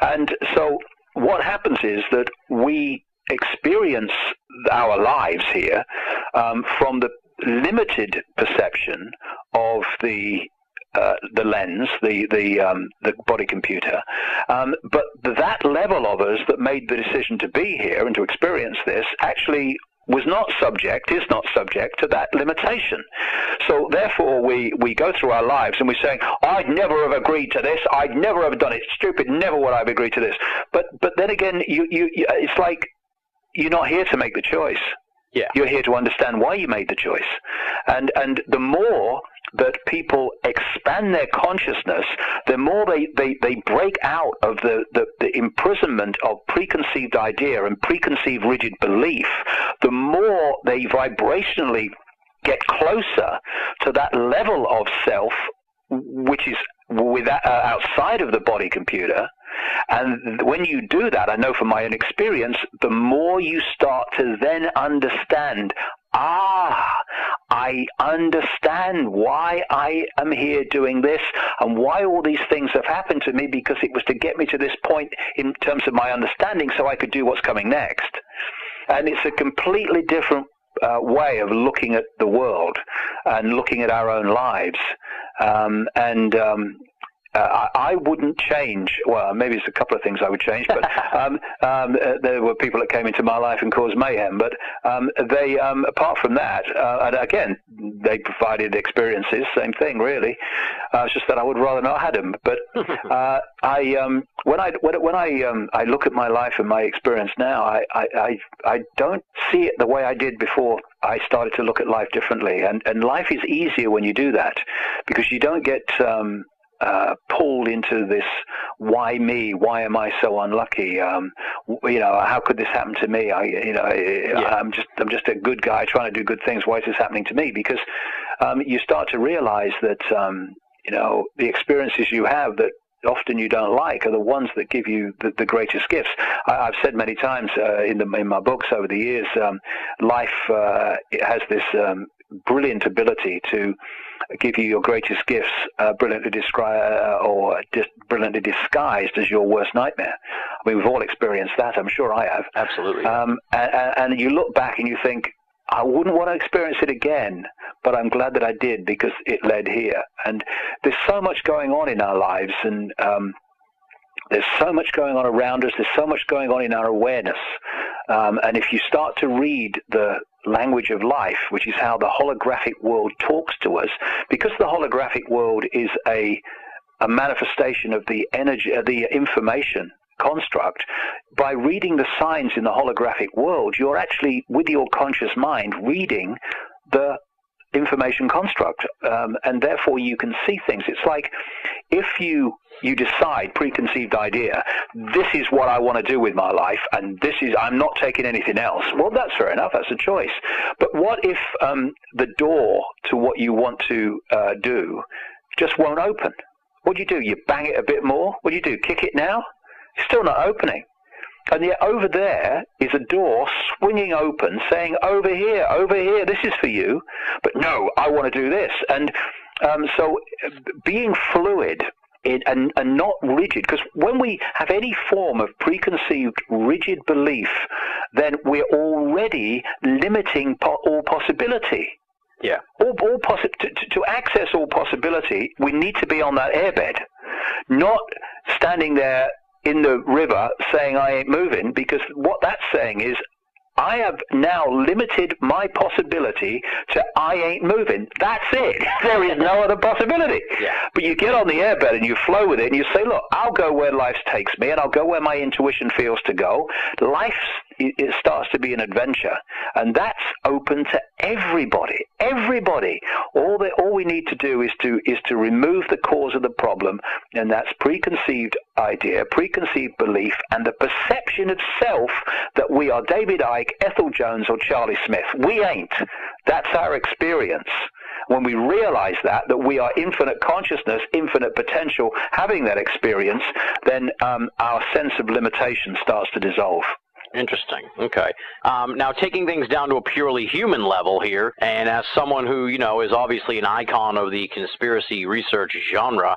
And so what happens is that we experience our lives here from the limited perception of the the lens, the body computer, but that level of us that made the decision to be here and to experience this actually is not subject to that limitation. So therefore we go through our lives and we're saying, I'd never have agreed to this, I'd never have done it, stupid, never would I have agreed to this. But then again, it's like you're not here to make the choice. Yeah. You're here to understand why you made the choice. And the more that people expand their consciousness, the more they break out of the imprisonment of preconceived idea and preconceived rigid belief, the more they vibrationally get closer to that level of self, which is outside of the body computer. And when you do that, I know from my own experience, the more you start to then understand, I understand why I am here doing this and why all these things have happened to me, because it was to get me to this point in terms of my understanding so I could do what's coming next. And it's a completely different way of looking at the world and looking at our own lives. I wouldn't change. Well, maybe it's a couple of things I would change, but there were people that came into my life and caused mayhem. But they, apart from that, and again, they provided experiences. Same thing, really. It's just that I would rather not have them. But when I look at my life and my experience now, I don't see it the way I did before I started to look at life differently. And life is easier when you do that, because you don't get pulled into this, why me? Why am I so unlucky? How could this happen to me? I'm just a good guy trying to do good things. Why is this happening to me? Because you start to realize that the experiences you have that often you don't like are the ones that give you the greatest gifts. I've said many times in my books over the years, life has this brilliant ability to give you your greatest gifts, brilliantly disguised as your worst nightmare. I mean, we've all experienced that. I'm sure I have. Absolutely. And you look back and you think, I wouldn't want to experience it again, but I'm glad that I did, because it led here. And there's so much going on in our lives, and there's so much going on around us. There's so much going on in our awareness. And if you start to read the language of life, which is how the holographic world talks to us, because the holographic world is a manifestation of the energy, the information construct, by reading the signs in the holographic world, you're actually, with your conscious mind, reading the information construct, and therefore you can see things. It's like if you decide, preconceived idea, this is what I want to do with my life, and I'm not taking anything else. Well, that's fair enough. That's a choice. But what if the door to what you want to do just won't open? What do? You bang it a bit more? What do? Kick it now? It's still not opening. And yet over there is a door swinging open, saying, over here, this is for you. But no, I want to do this. And so being fluid and not rigid, because when we have any form of preconceived rigid belief, then we're already limiting all possibility. Yeah. To access all possibility, we need to be on that airbed, not standing there in the river saying I ain't moving, because what that's saying is I have now limited my possibility to I ain't moving. That's it. There is no other possibility. Yeah. But you get on the airbed and you flow with it and you say, look, I'll go where life takes me and I'll go where my intuition feels to go. Life, it starts to be an adventure, and that's open to everybody. Everybody. All we need to do is to remove the cause of the problem, and that's preconceived idea, preconceived belief, and the perception of self that we are David Icke, Ethel Jones, or Charlie Smith. We ain't. That's our experience. When we realize that we are infinite consciousness, infinite potential, having that experience, then our sense of limitation starts to dissolve. Interesting. Okay. Now, taking things down to a purely human level here, and as someone who, is obviously an icon of the conspiracy research genre,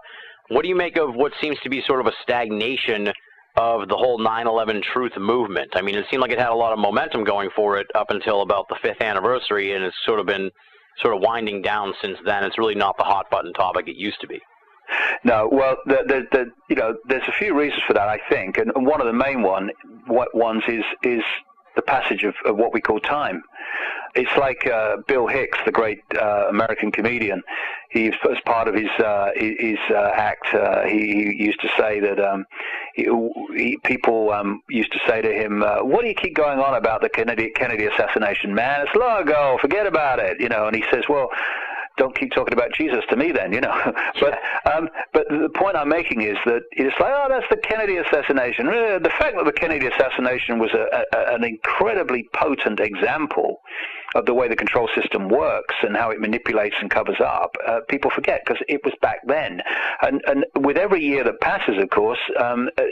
what do you make of what seems to be sort of a stagnation of the whole 9/11 truth movement? I mean, it seemed like it had a lot of momentum going for it up until about the 5th anniversary, and it's sort of been sort of winding down since then? It's really not the hot button topic it used to be. No, well, there's a few reasons for that, I think, and one of the main ones is the passage of what we call time. It's like Bill Hicks, the great American comedian. He, as part of his act, he used to say that people used to say to him, "What do you keep going on about the Kennedy assassination, man? It's long ago. Forget about it." And he says, "Well, don't keep talking about Jesus to me then, But the point I'm making is that it's like, oh, that's the Kennedy assassination. The fact that the Kennedy assassination was an incredibly potent example of the way the control system works and how it manipulates and covers up, people forget because it was back then. And with every year that passes, of course,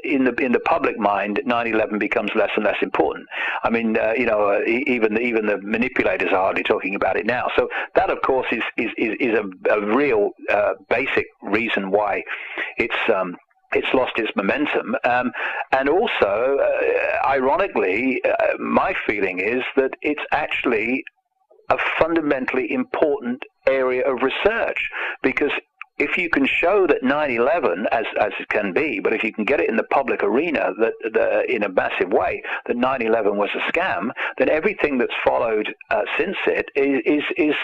in the public mind, 9/11 becomes less and less important. I mean, even the manipulators are hardly talking about it now. So that, of course, is a real basic reason why it's lost its momentum. And also, ironically, my feeling is that it's actually a fundamentally important area of research, because if you can show that 9/11, as it can be, but if you can get it in the public arena that in a massive way that 9/11 was a scam, then everything that's followed since it is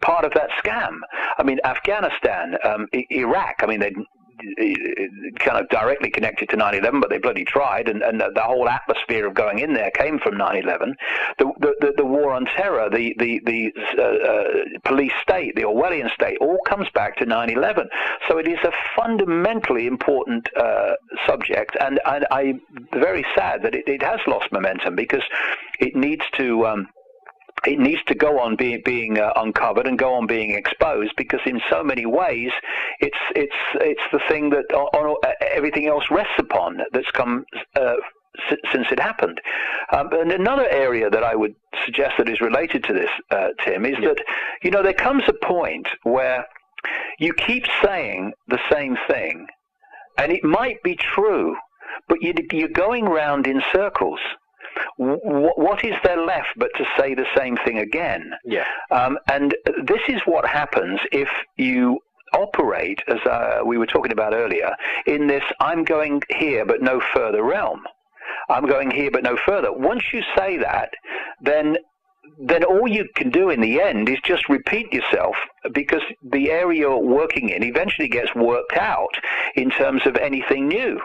part of that scam. I mean, Afghanistan, Iraq, I mean, they kind of directly connected to 9/11, but they bloody tried, and the whole atmosphere of going in there came from 9/11. The war on terror, the police state, the Orwellian state, all comes back to 9/11. So it is a fundamentally important subject, and I'm very sad that it has lost momentum, because it needs to go on being uncovered and go on being exposed, because in so many ways it's the thing that everything else rests upon that's come since it happened. And another area that I would suggest that is related to this, Tim, is that there comes a point where you keep saying the same thing, and it might be true, but you're going round in circles. What is there left but to say the same thing again? Yeah. And this is what happens if you operate, as we were talking about earlier, in this "I'm going here but no further" realm. I'm going here but no further. Once you say that, then all you can do in the end is just repeat yourself, because the area you're working in eventually gets worked out in terms of anything new.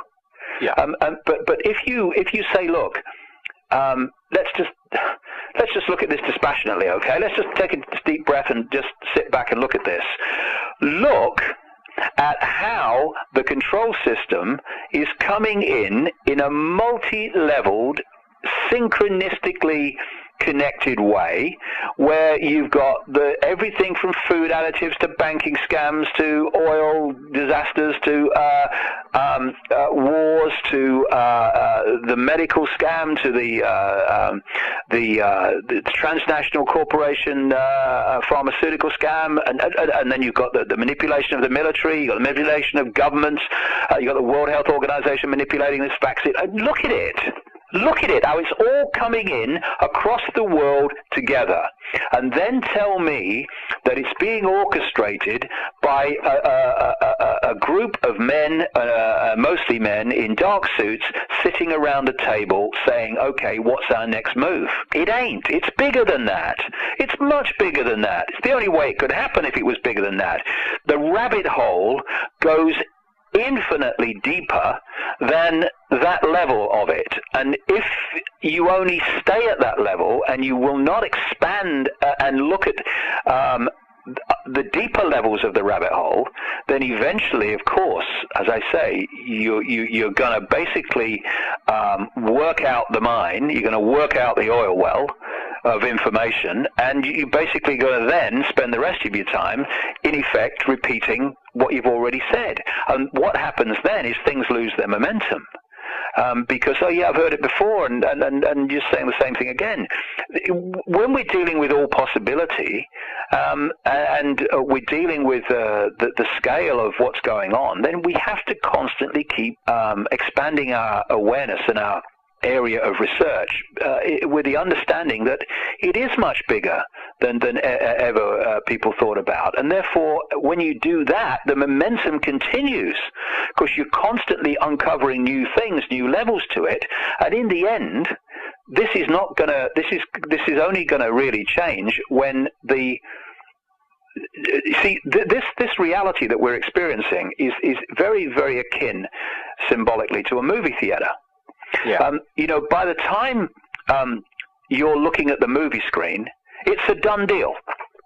Yeah. But if you say, look, let's just look at this dispassionately, okay? Let's just take a deep breath and just sit back and look at this. Look at how the control system is coming in a multi-leveled, synchronistically connected way, where you've got everything from food additives to banking scams to oil disasters to wars to the medical scam to the transnational corporation pharmaceutical scam, and then you've got the manipulation of the military, you've got the manipulation of governments, you've got the World Health Organization manipulating this vaccine. Look at it. Look at it, how it's all coming in across the world together. And then tell me that it's being orchestrated by a group of men, mostly men, in dark suits, sitting around a table saying, okay, what's our next move? It ain't. It's bigger than that. It's much bigger than that. It's the only way it could happen if it was bigger than that. The rabbit hole goes infinitely deeper than that level of it, and if you only stay at that level and you will not expand and look at the deeper levels of the rabbit hole, then eventually, of course, as I say, you're going to basically work out the mine, you're going to work out the oil well of information, and you basically going to then spend the rest of your time, in effect, repeating what you've already said. And what happens then is things lose their momentum. Because, oh yeah, I've heard it before, and you're saying the same thing again. When we're dealing with all possibility, and we're dealing with the scale of what's going on, then we have to constantly keep expanding our awareness and our area of research with the understanding that it is much bigger than ever people thought about. And therefore, when you do that, the momentum continues because you're constantly uncovering new things, new levels to it. And in the end, this is only going to really change when this reality that we're experiencing is very, very akin symbolically to a movie theater. Yeah. By the time you're looking at the movie screen, it's a done deal.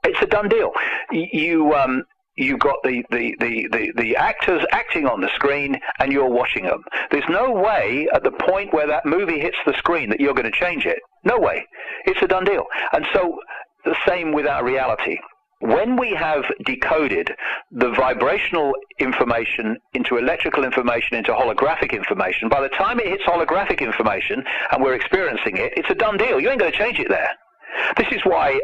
It's a done deal. You've got the actors acting on the screen, and you're watching them. There's no way at the point where that movie hits the screen that you're going to change it. No way. It's a done deal. And so the same with our reality. When we have decoded the vibrational information into electrical information, into holographic information, by the time it hits holographic information and we're experiencing it, it's a done deal. You ain't going to change it there. This is why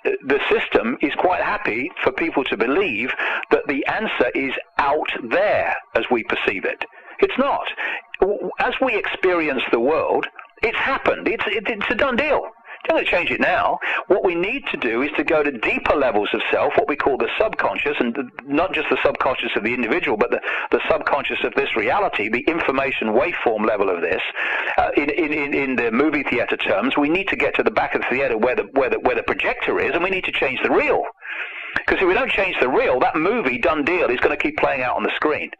the system is quite happy for people to believe that the answer is out there as we perceive it. It's not. As we experience the world, it's happened. It's a done deal. You're not going to change it now. What we need to do is to go to deeper levels of self, what we call the subconscious, and not just the subconscious of the individual, but the subconscious of this reality, the information waveform level of this. In the movie theater terms, we need to get to the back of the theater where the projector is, and we need to change the reel. Because if we don't change the reel, that movie, done deal, is going to keep playing out on the screen.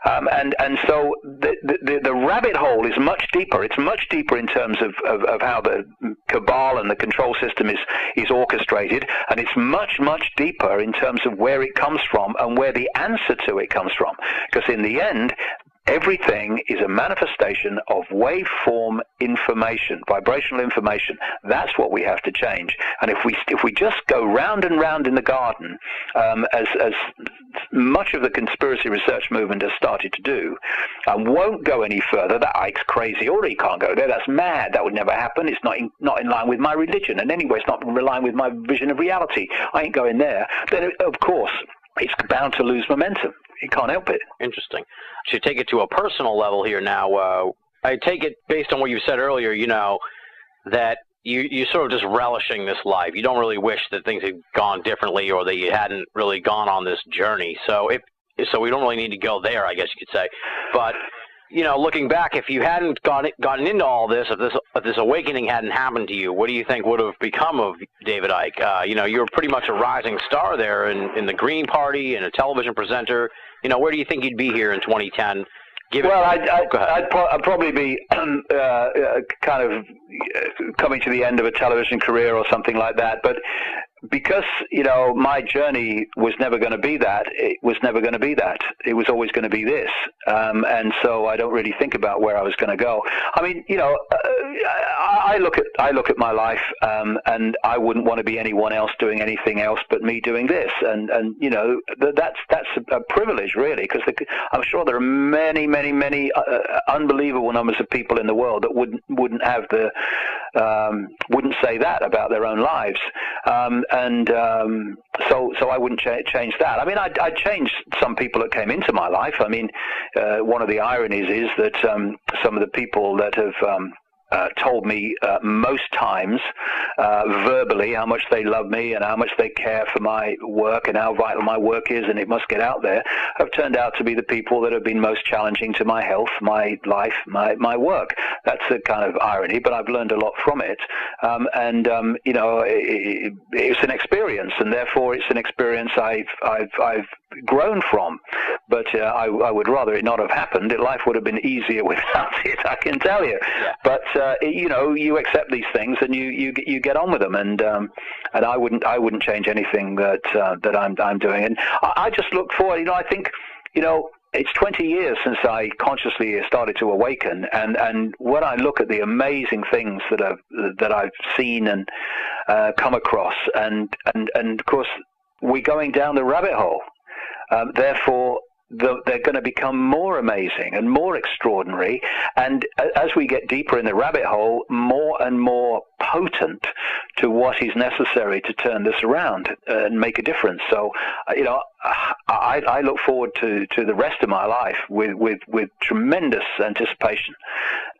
And so the rabbit hole is much deeper. It's much deeper in terms of how the cabal and the control system is orchestrated. And it's much, much deeper in terms of where it comes from and where the answer to it comes from. Because in the end, everything is a manifestation of waveform information, vibrational information. That's what we have to change. And if we just go round and round in the garden, as much of the conspiracy research movement has started to do, and won't go any further, that Icke's crazy, or he can't go there, that's mad, that would never happen, it's not in line with my religion, and anyway, it's not in line with my vision of reality, I ain't going there, then of course, it's bound to lose momentum. You can't help it. Interesting. To take it to a personal level here now, I take it based on what you said earlier, that you're sort of just relishing this life. You don't really wish that things had gone differently or that you hadn't really gone on this journey. So we don't really need to go there, I guess you could say. But, looking back, if you hadn't gotten into all this, if this awakening hadn't happened to you, what do you think would have become of David Icke? You were pretty much a rising star there in the Green Party and a television presenter. Where do you think you'd be here in 2010? I'd probably be kind of coming to the end of a television career or something like that. But because, my journey was never going to be that, it was never going to be that. It was always going to be this. And so I don't really think about where I was going to go. I mean, I look at my life, and I wouldn't want to be anyone else doing anything else but me doing this. And that's a privilege, really, because I'm sure there are many, many, many unbelievable numbers of people in the world that wouldn't say that about their own lives. So I wouldn't change that. I mean, I'd change some people that came into my life. I mean, one of the ironies is that some of the people that have told me most times verbally how much they love me and how much they care for my work and how vital my work is and it must get out there, have turned out to be the people that have been most challenging to my health, my life, my work. That's a kind of irony, but I've learned a lot from it. It's an experience, and therefore it's an experience I've grown from. But I would rather it not have happened. Life would have been easier without it, I can tell you. Yeah. But you accept these things and you get on with them, and I wouldn't change anything that I'm doing. And I just look forward. I think it's 20 years since I consciously started to awaken, and when I look at the amazing things that I've seen and come across, and of course we're going down the rabbit hole. Therefore, they're going to become more amazing and more extraordinary, and as we get deeper in the rabbit hole, more and more potent to what is necessary to turn this around and make a difference. So, I look forward to the rest of my life with tremendous anticipation,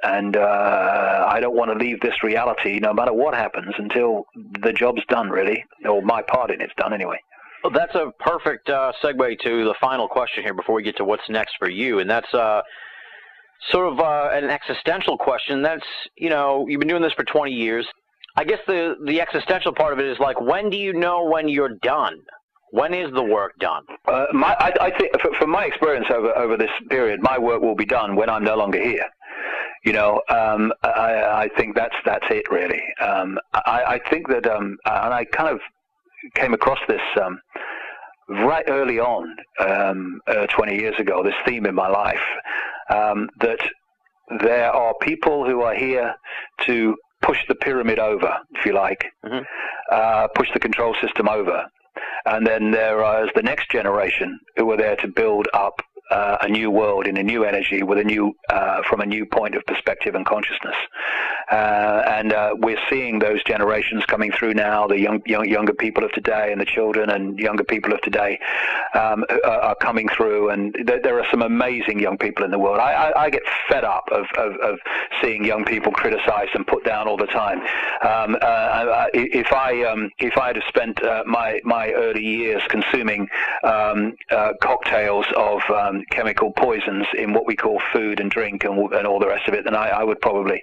And I don't want to leave this reality, no matter what happens, until the job's done, really, or my part in it's done anyway. Well, that's a perfect segue to the final question here before we get to what's next for you, and that's sort of an existential question. That's, you know, you've been doing this for 20 years. I guess the existential part of it is like, when do you know when you're done? When is the work done? I think, from my experience over this period, my work will be done when I'm no longer here. You know, I think that's it, really. I think that, and I kind of came across this right early on, 20 years ago, this theme in my life, that there are people who are here to push the pyramid over, if you like, push the control system over. And then there is the next generation who are there to build up a new world in a new energy with a new, from a new point of perspective and consciousness. And we're seeing those generations coming through now. The younger people of today, and the children and younger people of today are coming through. And there are some amazing young people in the world. I get fed up of seeing young people criticized and put down all the time. If I had spent my early years consuming cocktails of chemical poisons in what we call food and drink and all the rest of it, then I would probably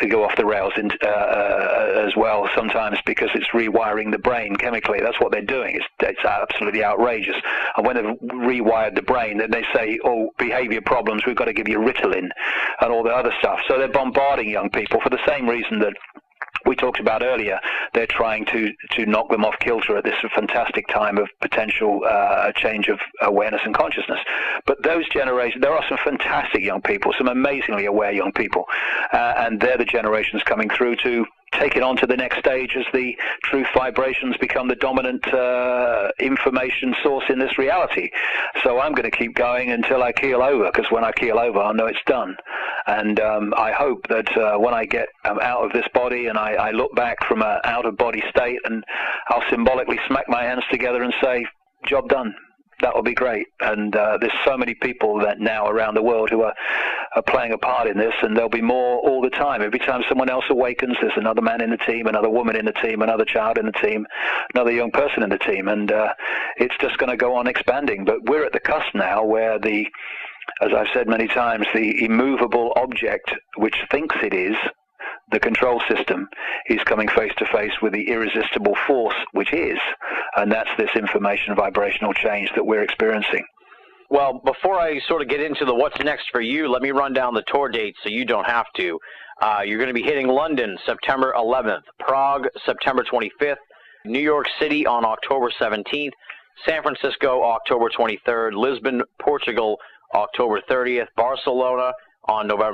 go off the rails as well sometimes, because it's rewiring the brain chemically. That's what they're doing. It's absolutely outrageous. And when they've rewired the brain, then they say, oh, behavior problems, we've got to give you Ritalin and all the other stuff. So they're bombarding young people for the same reason that we talked about earlier. They're trying to knock them off kilter at this fantastic time of potential change of awareness and consciousness. But those generations, there are some fantastic young people, some amazingly aware young people, and they're the generations coming through to take it on to the next stage as the truth vibrations become the dominant information source in this reality. So I'm going to keep going until I keel over, because when I keel over, I'll know it's done. And I hope that when I get out of this body and I look back from an out-of-body state, and I'll symbolically smack my hands together and say, job done. That will be great. And there's so many people that now around the world who are playing a part in this, and there'll be more all the time. Every time someone else awakens, there's another man in the team, another woman in the team, another child in the team, another young person in the team, and it's just going to go on expanding. But we're at the cusp now where as I've said many times, the immovable object which thinks it is, the control system, is coming face to face with the irresistible force which is, and that's this information vibrational change that we're experiencing. Well, before I sort of get into the what's next for you, let me run down the tour dates so you don't have to. You're going to be hitting London September 11th, Prague September 25th, New York City on October 17th, San Francisco October 23rd, Lisbon, Portugal October 30th, Barcelona on November